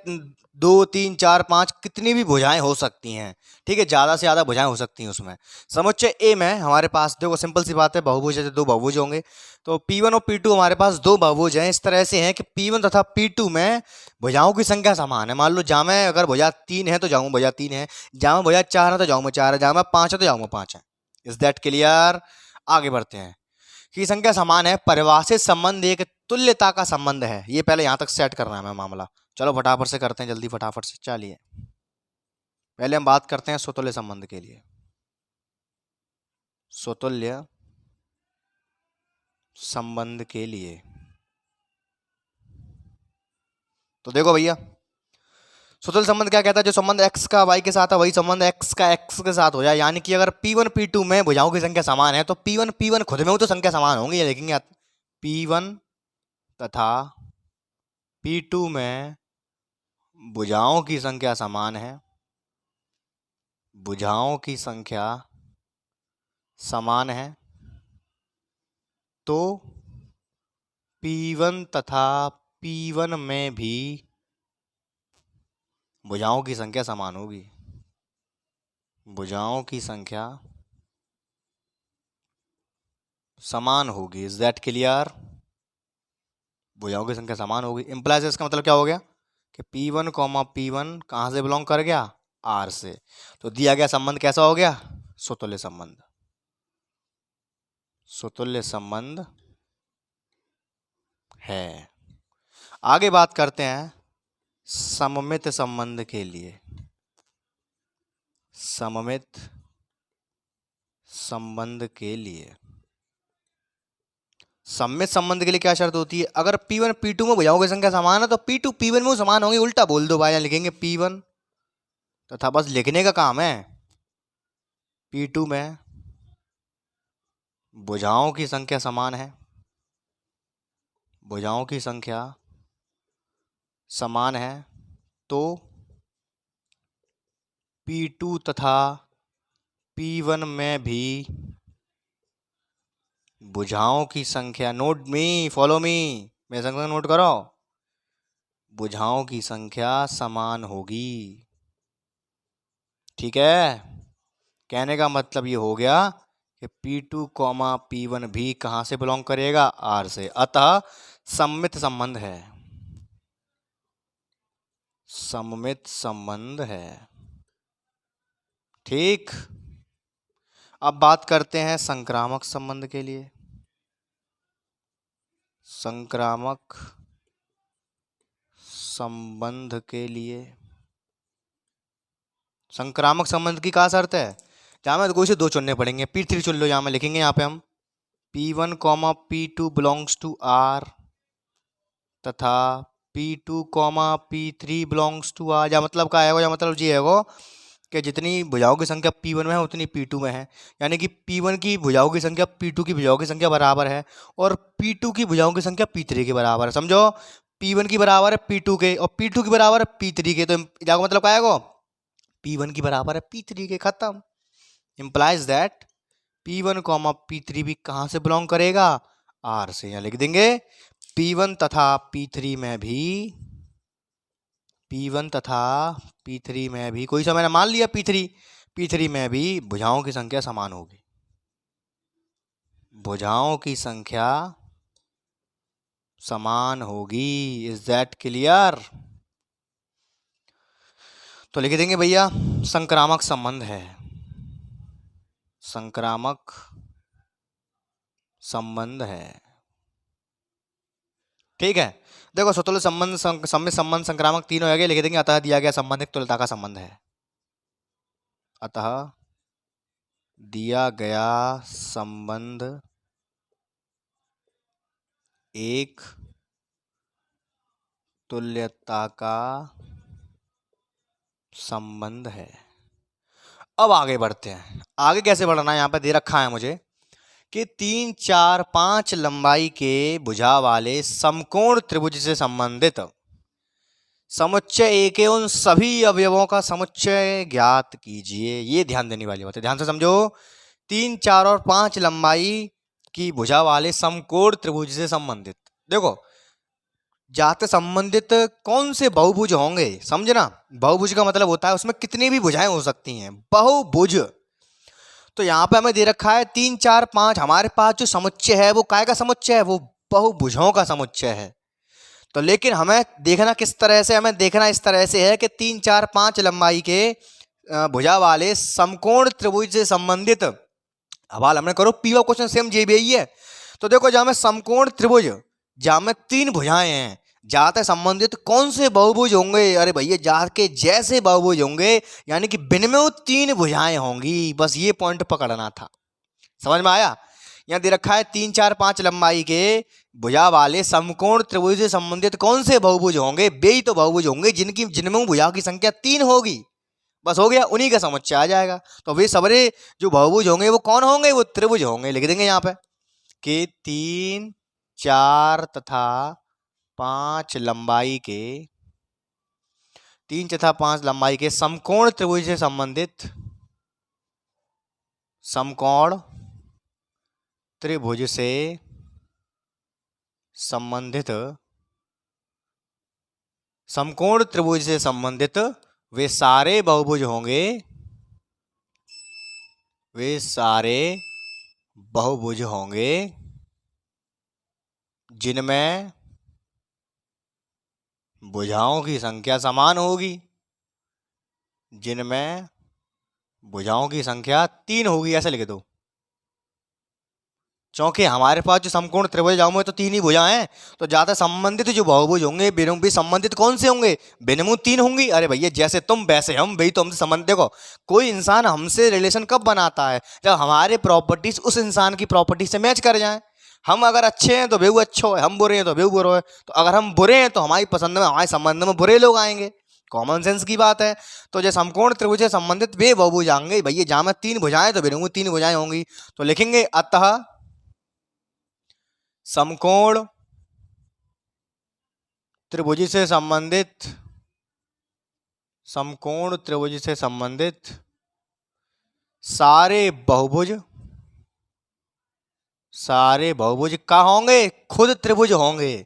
2 3 4 5 कितनी भी भुजाएं हो सकती हैं, ठीक है, ज्यादा से ज्यादा भुजाएं हो सकती हैं उसमें। समुच्चय ए में हमारे पास देखो सिंपल सी बात है, बहुभुज है तो 2 बहुभुज होंगे, तो P1 और P2 हमारे पास 2 बहुभुज हैं। इस तरह से हैं कि P1 तथा P2 में भुजाओं की संख्या समान है। मान लो जहाँ में अगर भुजा 3 है तो जाऊँ भुजा 3 है, जहाँ में भुजा 4 है तो जाऊँ 4 है, जहाँ में 5 है तो जाऊँ 5 है। Is that clear? आगे बढ़ते हैं कि संख्या समान है, परिभाषित संबंध एक तुल्यता का संबंध है। ये पहले यहां तक सेट करना है मामला। चलो फटाफट से करते हैं, जल्दी फटाफट से। चलिए पहले हम बात करते हैं स्वतुल्य संबंध के लिए। स्वतुल्य संबंध के लिए तो देखो भैया, स्वतुल्य संबंध क्या कहता है? जो संबंध x का y के साथ है वही संबंध x का x के साथ हो जाए। यानी कि अगर P1 P2 में भुजाओं की संख्या समान है तो P1 P1 खुद में तो संख्या समान होंगी, ये देखेंगे। P1 तथा P2 में भुजाओं की संख्या समान है, भुजाओं की संख्या समान है, तो P1 तथा P1 में भी भुजाओं की संख्या समान होगी। भुजाओं की संख्या समान होगी। Is that clear? भुजाओं की संख्या समान होगी। इंप्लाइज इसका मतलब क्या हो गया कि P1 P1 कहाँ से बिलोंग कर गया? R से। तो दिया गया संबंध कैसा हो गया? स्वतुल्य संबंध। स्वतुल्य संबंध है। आगे बात करते हैं सममित संबंध के लिए। सममित संबंध के लिए, सममित संबंध के लिए क्या शर्त होती है? अगर P1 P2 में भुजाओं की संख्या समान है तो P2 P1 में समान होंगी। उल्टा बोल दो भाई, लिखेंगे P1 तथा बस लिखने का काम है, P2 में भुजाओं की संख्या समान है, भुजाओं की संख्या समान है, तो P2 तथा P1 में भी भुजाओं की संख्या, नोट मी, फॉलो मी, मेरे संग नोट करो, भुजाओं की संख्या समान होगी। ठीक है, कहने का मतलब ये हो गया कि P2 P1 भी कहां से बिलोंग करेगा? R से। अतः सममित संबंध है, सममित संबंध है। ठीक, अब बात करते हैं संक्रामक संबंध के लिए। संक्रामक संबंध के लिए, संक्रामक संबंध की क्या शर्त है? जहां में कोई से 2 चुनने पड़ेंगे। P3 चुन लो, यहां में लिखेंगे यहाँ पे हम P1 P2 belongs to R तथा P2 P3 belongs to R। या मतलब क्या है? या मतलब ये है कि जितनी भुजाओं की संख्या P1 में है उतनी P2 में है। यानी कि P1 की भुजाओं की संख्या P2 की भुजाओं की संख्या बराबर है और P2 की भुजाओं की संख्या P3 के बराबर है। समझो, P1 की बराबर है P2 के और P2 की बराबर है P3 के, तो जाओ मतलब क्या है? P1 की बराबर है P3 के। खत्म। इंप्लाइज दैट P1 P3 भी कहां से बिलोंग करेगा? R से। यहां लिख देंगे P1 तथा P3 में भी, P1 तथा P3 में भी, कोई सा मैंने मान लिया P3 में भी भुजाओं की संख्या समान होगी। भुजाओं की संख्या समान होगी। Is that clear? तो लिख देंगे भैया संक्रामक संबंध है, संक्रामक संबंध है। ठीक है, देखो स्वतुल्य संबंध सम्मित संबंध संक्रामक तीनों हो गए, लिख देंगे अतः दिया गया संबंध एक तुल्यता का संबंध है। अतः दिया गया संबंध एक तुल्यता का संबंध है। अब आगे बढ़ते हैं। आगे कैसे बढ़ना है, यहां पे दे रखा है मुझे कि 3, 4, 5 लंबाई के भुजा वाले समकोण त्रिभुज से संबंधित समुच्चय ए के उन सभी अवयवों का समुच्चय ज्ञात कीजिए। ये ध्यान देने वाली बात है, ध्यान से समझो। 3, 4 और 5 लंबाई की भुजा वाले समकोण त्रिभुज से संबंधित, देखो जाते संबंधित कौन से बहुभुज होंगे, समझना। बहुभुज का मतलब होता है उसमें कितनी भी भुजाएं हो सकती हैं, बहुभुज। तो यहाँ पे हमें दे रखा है 3, 4, 5, हमारे पास जो समुच्चय है वो काय का समुच्चय है, वो बहुभुजों का समुच्चय है। तो लेकिन हमें देखना किस तरह से, हमें देखना इस तरह से है कि 3, 4, 5 लंबाई के भुजा वाले समकोण त्रिभुज से संबंधित हवाल हमने करो पीवा क्वेश्चन सेम जे भी है। तो देखो जहां में समकोण त्रिभुज, जहां में 3 भुजाएं हैं, जाते संबंधित कौन से बहुभुज होंगे, अरे भैया जाके जैसे बहुभुज होंगे, यानी कि बिनमें 3 भुजाएं होंगी। बस ये पॉइंट पकड़ना था, समझ में आया। यहां दे रखा है 3, 4, 5 लंबाई के भुजा वाले समकोण त्रिभुज से संबंधित कौन से बहुभुज होंगे, वे ही तो बहुभुज होंगे जिनमें भुजाओं की संख्या 3 होगी। बस हो गया, उन्हीं का समुच्चय आ जाएगा। तो वे सबरे जो बहुभुज होंगे वो कौन होंगे, वो त्रिभुज होंगे। लिख देंगे यहाँ पे कि 3, 4 तथा 5 लंबाई के 3 तथा 5 लंबाई के समकोण त्रिभुज से संबंधित समकोण त्रिभुज से संबंधित समकोण त्रिभुज से संबंधित वे सारे बहुभुज होंगे, वे सारे बहुभुज होंगे जिनमें भुजाओं की संख्या समान होगी, जिनमें भुजाओं की संख्या 3 होगी, ऐसे लिख दो। क्योंकि हमारे पास जो समकोण त्रिभुज में तो 3 ही भुजा हैं, तो ज्यादा संबंधित जो बहुभुज होंगे भी संबंधित कौन से होंगे, बिनमु 3 होंगी। अरे भैया जैसे तुम वैसे हम, वही तो हमसे संबंध। देखो कोई इंसान हमसे रिलेशन कब बनाता है, जब हमारे प्रॉपर्टीज उस इंसान की प्रॉपर्टी से मैच कर जाए। हम अगर अच्छे हैं तो बेहू अच्छो है, हम बुरे हैं तो बेहू बुरो है। तो अगर हम बुरे हैं तो हमारी पसंद में, हमारे संबंध में बुरे लोग आएंगे, कॉमन सेंस की बात है। तो जो समकोण त्रिभुज से संबंधित वे बहुभुज आएंगे भैया जहां में 3 भुजाएं तो बिनमु 3 भुजाएं होंगी। तो लिखेंगे अतः समकोण त्रिभुज से संबंधित, समकोण त्रिभुज से संबंधित सारे बहुभुज, सारे बहुभुज का होंगे, खुद त्रिभुज होंगे,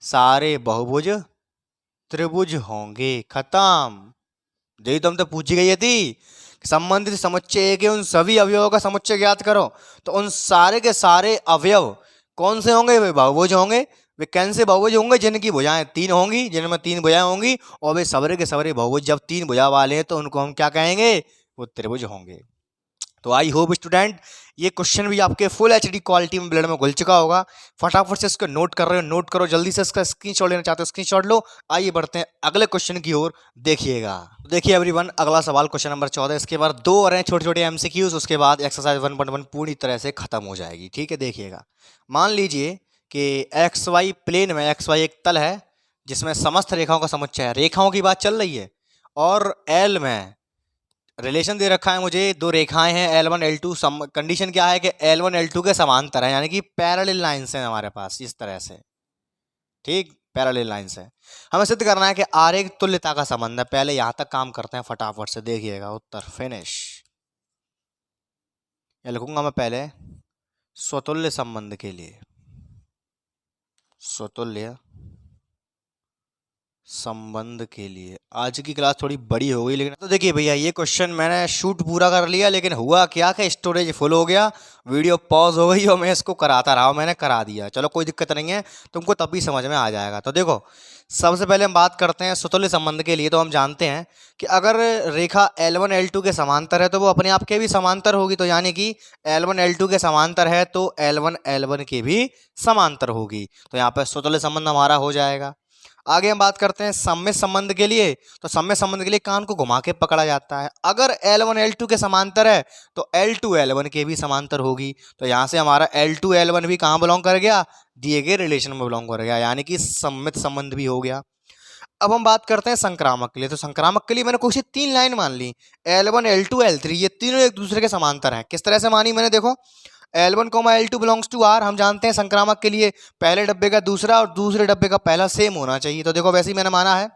सारे बहुभुज त्रिभुज होंगे। खत्म। यही तो हम तो पूछी गई थी, संबंधित समुच्चय के उन सभी अवयवों का समुच्चय ज्ञात करो। तो उन सारे के सारे अवयव कौन से होंगे, वे बहुभुज होंगे। वे कैसे बहुभुज होंगे, जिनकी भुजाएं 3 होंगी, जिनमें 3 भुजाएं होंगी। और वे सबरे के सबरे बहुभुज जब 3 भुजा वाले हैं तो उनको हम क्या कहेंगे, वो त्रिभुज होंगे। तो आई होप स्टूडेंट ये क्वेश्चन भी आपके फुल एचडी क्वालिटी में ब्लड में घुल चुका होगा। फटाफट से इसको नोट कर रहे हो, नोट करो, जल्दी से इसका स्क्रीनशॉट लेना चाहते हो स्क्रीनशॉट लो। आइए बढ़ते हैं अगले क्वेश्चन की ओर, देखिएगा। देखिए एवरीवन, अगला सवाल क्वेश्चन नंबर 14। इसके बाद 2 और हैं छोटे छोटे एमसीक्यूज, उसके बाद एक्सरसाइज 1.1 पूरी तरह से खत्म हो जाएगी। ठीक है, देखिएगा। मान लीजिए कि एक्स वाई प्लेन में, एक्स वाई एक तल है जिसमें समस्त रेखाओं का समुच्चय है, रेखाओं की बात चल रही है। और एल में रिलेशन दे रखा है मुझे, 2 रेखाएं हैं L1 L2। कंडीशन क्या है कि L1 L2 के समांतर है, यानी कि पैरेलल लाइंस हैं हमारे पास इस तरह से। ठीक, पैरेलल लाइंस है। हमें सिद्ध करना है कि आरेख तुल्यता का संबंध है। पहले यहां तक काम करते हैं फटाफट से, देखिएगा उत्तर फिनिश। या लिखूंगा मैं पहले स्वतुल्य संबंध के लिए, स्वतुल्य संबंध के लिए। आज की क्लास थोड़ी बड़ी हो गई, लेकिन तो देखिए भैया, ये क्वेश्चन मैंने शूट पूरा कर लिया, लेकिन हुआ क्या कि स्टोरेज फुल हो गया, वीडियो पॉज हो गई और मैं इसको कराता रहा, मैंने करा दिया। चलो कोई दिक्कत नहीं है, तुमको तब भी समझ में आ जाएगा। तो देखो, सबसे पहले हम बात करते हैं सुतुल्य संबंध के लिए। तो हम जानते हैं कि अगर रेखा L1 L2 के समांतर है तो वो अपने आप के भी समांतर होगी। तो यानी कि L1 L2 के समांतर है तो L1 L1 के भी समांतर होगी। तो यहाँ पर सुतुल्य संबंध हमारा हो जाएगा। आगे हम बात करते हैं सममित संबंध के लिए। तो सममित संबंध के लिए कान को घुमा के पकड़ा जाता है। अगर L1 L2 के समांतर है तो L2 L1 के भी समांतर होगी। तो यहाँ से हमारा L2 L1 भी कहाँ बिलोंग कर गया, दिए गए रिलेशन में बिलोंग कर गया, यानी कि सममित संबंध भी हो गया। अब हम बात करते हैं संक्रामक के लिए। तो संक्रामक के लिए मैंने कुछ 3 लाइन मान ली, L1 L2 L3, ये तीनों एक दूसरे के समांतर हैं। किस तरह से मानी मैंने, देखो L1 L2 belongs to R। हम जानते हैं संक्रामक के लिए पहले डब्बे का दूसरा और दूसरे डब्बे का पहला सेम होना चाहिए। तो देखो वैसे ही मैंने माना है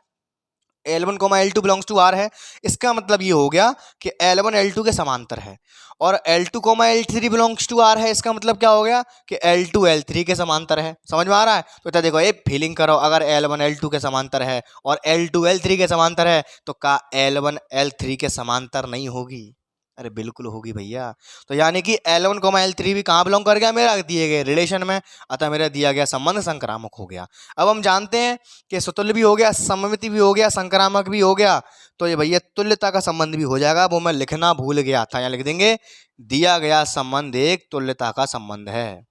L1 L2 belongs to R है। इसका मतलब ये हो गया कि L1 L2 के समांतर है। और L2 L3 belongs to R है। इसका मतलब क्या हो गया कि L2 L3 के समांतर है। समझ में आ रहा है? तो इतना देखो, एक फीलिंग करो, अगर L1 L2 के समांतर है और L2 L3 के समांतर है तो का L1 L3 के समांतर नहीं होगी? अरे बिल्कुल होगी भैया। तो यानी कि L1 L3 भी कहाँ बिलोंग कर गया, मेरा दिए गए रिलेशन में, अतः मेरा दिया गया संबंध संक्रामक हो गया। अब हम जानते हैं कि सुतुल्य भी हो गया, सममिति भी हो गया, संक्रामक भी हो गया, तो ये भैया तुल्यता का संबंध भी हो जाएगा। वो मैं लिखना भूल गया था, यहाँ लिख देंगे, दिया गया संबंध एक तुल्यता का संबंध है।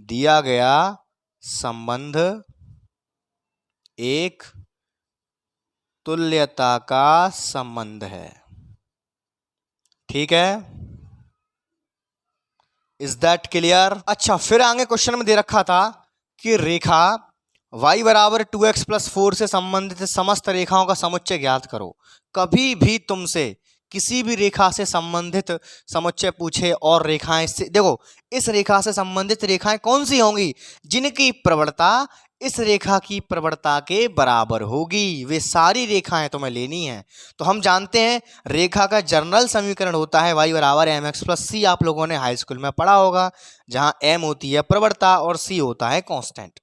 दिया गया संबंध एक तुल्यता का संबंध है। ठीक है, इज दैट क्लियर? अच्छा, फिर आगे क्वेश्चन में दे रखा था कि रेखा y बराबर 2x+4 से संबंधित समस्त रेखाओं का समुच्चय ज्ञात करो। कभी भी तुमसे किसी भी रेखा से संबंधित समुच्चय पूछे और रेखाएं से, देखो इस रेखा से संबंधित रेखाएं कौन सी होंगी, जिनकी प्रवणता इस रेखा की प्रवणता के बराबर होगी, वे सारी रेखाएं तुम्हें लेनी है। तो हम जानते हैं रेखा का जनरल समीकरण होता है y बराबर mx+c। आप लोगों ने हाई स्कूल में पढ़ा होगा, जहां m होती है प्रवणता और c होता है कांस्टेंट।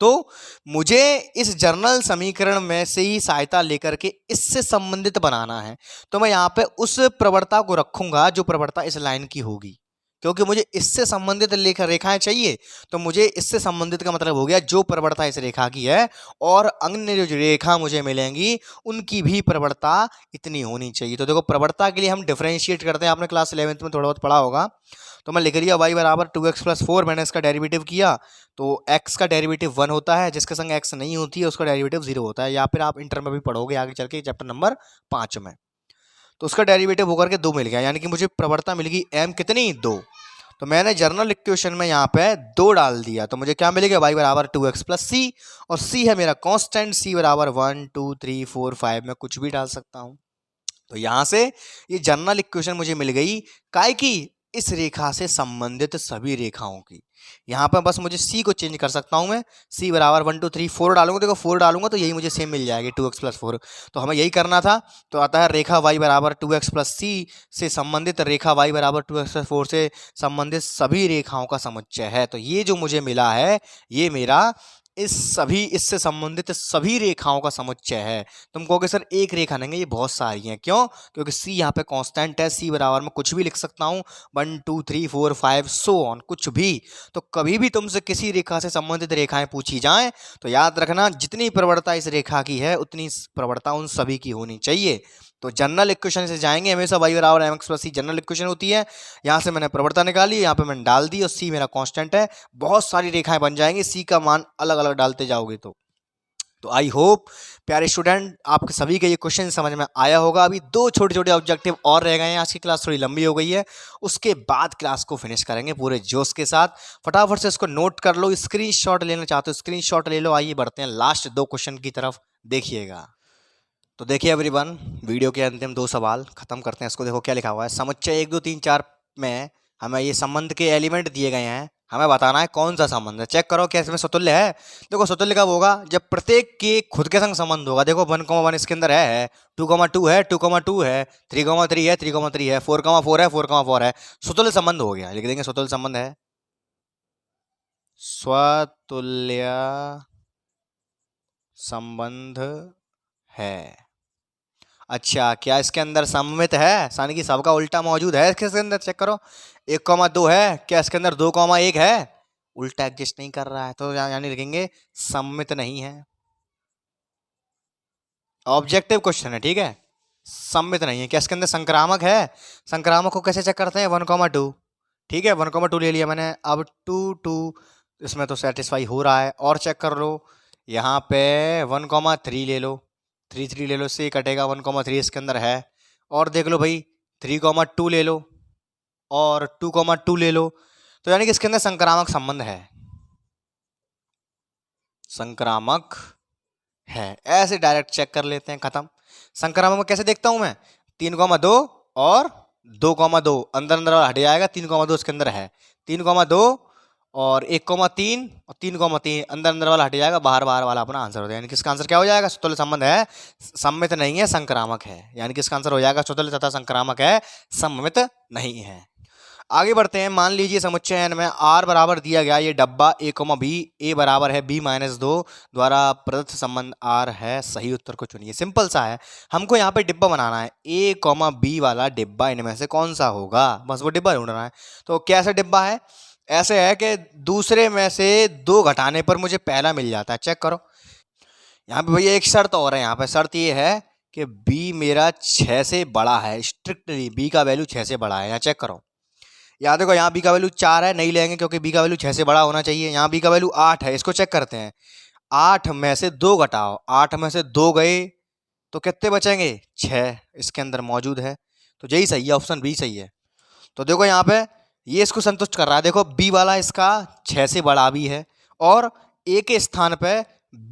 तो मुझे इस जर्नल समीकरण में से ही सहायता लेकर के इससे संबंधित बनाना है। तो मैं यहाँ पे उस प्रवणता को रखूंगा जो प्रवणता इस लाइन की होगी, क्योंकि मुझे इससे संबंधित रेखाएं चाहिए। तो मुझे इससे संबंधित का मतलब हो गया जो प्रवणता इस रेखा की है, और अन्य जो रेखा मुझे मिलेंगी उनकी भी प्रवणता इतनी होनी चाहिए। तो देखो, प्रवणता के लिए हम डिफरेंशिएट करते हैं, आपने क्लास 11th में थोड़ा बहुत पढ़ा होगा। तो मैं लिख लिया y बराबर 2x+4, मैंने इसका डेरिवेटिव किया तो x का डेरिवेटिव 1 होता है, जिसके संग x नहीं होती है उसका डेरिवेटिव 0 होता है, या फिर आप इंटर में भी पढ़ोगे आगे चल के चैप्टर नंबर 5 में। तो उसका डेरिवेटिव होकर के 2 मिल गया, यानी कि मुझे प्रवणता मिल गई m कितनी, 2। तो मैंने जर्नल इक्वेशन में यहाँ पे 2 डाल दिया, तो मुझे क्या मिलेगा, y बराबर 2x+c, और c है मेरा कांस्टेंट, c बराबर 1 2 3 4 5, मैं कुछ भी डाल सकता हूँ। तो यहाँ से ये जर्नल इक्वेशन मुझे मिल गई काय की, इस रेखा से संबंधित सभी रेखाओं की। यहाँ पर बस मुझे c को चेंज कर सकता हूँ मैं, c बराबर 1 2 3 4 डालूंगा, देखो 4 डालूंगा तो यही मुझे सेम मिल जाएगी 2x+4। तो हमें यही करना था। तो आता है रेखा y बराबर 2x+c से संबंधित रेखा y बराबर 2x+4 से संबंधित सभी रेखाओं का समुच्चय है। तो ये जो मुझे मिला है ये मेरा इससे संबंधित सभी रेखाओं का समुच्चय है। तुम कहोगे सर एक रेखा नहीं है, ये बहुत सारी हैं। क्यों? क्योंकि c यहाँ पे कांस्टेंट है, c बराबर में कुछ भी लिख सकता हूँ, 1 2 3 4 5 सो ऑन, कुछ भी। तो कभी भी तुमसे किसी रेखा से संबंधित रेखाएं पूछी जाएं तो याद रखना, जितनी प्रवणता इस रेखा की है उतनी प्रवणता उन सभी की होनी चाहिए। तो जनरल इक्वेशन से जाएंगे हमेशा, y बराबर mx+c जनरल इक्वेशन होती है। यहाँ से मैंने प्रवणता निकाली, यहाँ पे मैंने डाल दी, और c मेरा कांस्टेंट है। बहुत सारी रेखाएं बन जाएंगी, c का मान अलग अलग डालते जाओगे तो आई होप प्यारे स्टूडेंट आपके सभी का ये क्वेश्चन समझ में आया होगा। अभी 2 छोटे छोटे ऑब्जेक्टिव और रह गए हैं, आज की क्लास थोड़ी लंबी हो गई है, उसके बाद क्लास को फिनिश करेंगे पूरे जोश के साथ। फटाफट से इसको नोट कर लो, स्क्रीनशॉट लेना चाहते हो स्क्रीनशॉट ले लो। आइए बढ़ते हैं लास्ट 2 क्वेश्चन की तरफ, देखिएगा। तो देखिए एवरीवन, वीडियो के अंतिम 2 सवाल खत्म करते हैं। इसको देखो क्या लिखा हुआ है, समुच्चय 1 2 3 4 में हमें ये संबंध के एलिमेंट दिए गए हैं, हमें बताना है कौन सा संबंध है। चेक करो क्या इसमें सुतुल्य है। देखो सुतुल्य कब होगा, जब प्रत्येक के खुद के संग संबंध होगा। देखो 1,1 इसके अंदर है, 2,2 है, 2,2 है, 3,3 है, 3,3 है, 4,4 है, 4,4 है, सुतुल्य संबंध हो गया। लिख देंगे सुतुल्य संबंध है, स्वतुल्य संबंध है। अच्छा, क्या इसके अंदर सममित है, यानी कि सबका उल्टा मौजूद है इसके अंदर? चेक करो, 1,2 है, क्या इसके अंदर 2,1 है? उल्टा एग्जिस्ट नहीं कर रहा है, तो यानी लिखेंगे सममित नहीं है। ऑब्जेक्टिव क्वेश्चन है, ठीक है, सममित नहीं है। क्या इसके अंदर संक्रामक है? संक्रामक को कैसे चेक करते हैं? 1,2, ठीक है, 1,2 ले लिया मैंने। अब 2 इसमें तो सेटिस्फाई हो रहा है, और चेक कर लो, यहाँ पे 1,3 ले लो, 3 ले लो, से कटेगा, 1,3 इसके अंदर है। और देख लो भाई 3,2 ले लो, और 2,2 ले लो, तो यानी कि इसके अंदर संक्रामक संबंध है, संक्रामक है। ऐसे डायरेक्ट चेक कर लेते हैं, खत्म। संक्रामक में कैसे देखता हूं मैं? 3,2 और 2,2 अंदर अंदर वाला हट जाएगा, 3,2 इसके अंदर है, 3,2 और 1,3 और 3,3 अंदर अंदर वाला हट जाएगा, बाहर बाहर वाला अपना आंसर हो जाएगा। यानी कि इसका आंसर क्या हो जाएगा? स्वतुल्य संबंध है, सममित नहीं है, संक्रामक है। यानी कि इसका आंसर हो जाएगा स्वतुल्य तथा संक्रामक है, सममित नहीं है। आगे बढ़ते हैं। मान लीजिए समुच्चय n में r बराबर दिया गया ये डब्बा a, b, a बराबर है b-2 द्वारा प्रदत्त संबंध r है। सही उत्तर को चुनिए। सिंपल सा है, हमको यहाँ पे डिब्बा बनाना है, a, b वाला डिब्बा इनमें से कौन सा होगा, बस वो डिब्बा ढूंढना है। तो कैसा डिब्बा है? ऐसे है कि दूसरे में से 2 घटाने पर मुझे पहला मिल जाता है। चेक करो, यहाँ पे भैया एक शर्त और है। यहाँ पे शर्त ये है कि b मेरा 6 से बड़ा है, स्ट्रिक्टली b का वैल्यू 6 से बड़ा है। यहाँ चेक करो, यहाँ देखो, यहाँ b का वैल्यू 4 है, नहीं लेंगे क्योंकि b का वैल्यू 6 से बड़ा होना चाहिए। यहाँ b का वैल्यू 8 है, इसको चेक करते हैं। 8 में से 2 घटाओ, 8 में से 2 गए तो कितने बचेंगे? 6 इसके अंदर मौजूद है, तो यही सही है, ऑप्शन बी सही है। तो देखो यहाँ पे ये इसको संतुष्ट कर रहा है। देखो b वाला इसका 6 से बड़ा भी है, और a के स्थान पे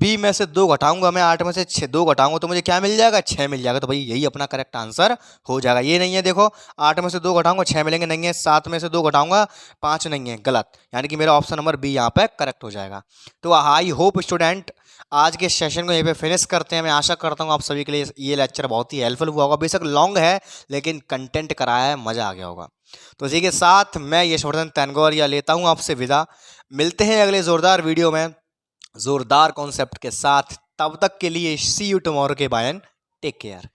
b में से 2 घटाऊंगा मैं, 8 में से 2 घटाऊंगा तो मुझे क्या मिल जाएगा? 6 मिल जाएगा। तो भाई यही अपना करेक्ट आंसर हो जाएगा। ये नहीं है, देखो 8 में से 2 घटाऊंगा 6 मिलेंगे, नहीं है। 7 में से 2 घटाऊंगा 5 नहीं है, गलत। यानी कि मेरा ऑप्शन नंबर बी यहाँ पे करेक्ट हो जाएगा। तो आई होप स्टूडेंट आज के सेशन को यहीं पे फिनिश करते हैं। मैं आशा करता हूँ आप सभी के लिए ये लेक्चर बहुत ही हेल्पफुल हुआ होगा। बेशक लॉन्ग है लेकिन कंटेंट कराया है, मजा आ गया होगा। तो इसी के साथ मैं यशवर्धन तैनगोरिया लेता हूँ आपसे विदा। मिलते हैं अगले जोरदार वीडियो में जोरदार कॉन्सेप्ट के साथ। तब तक के लिए सी यू टुमारो के बाय एंड टेक केयर।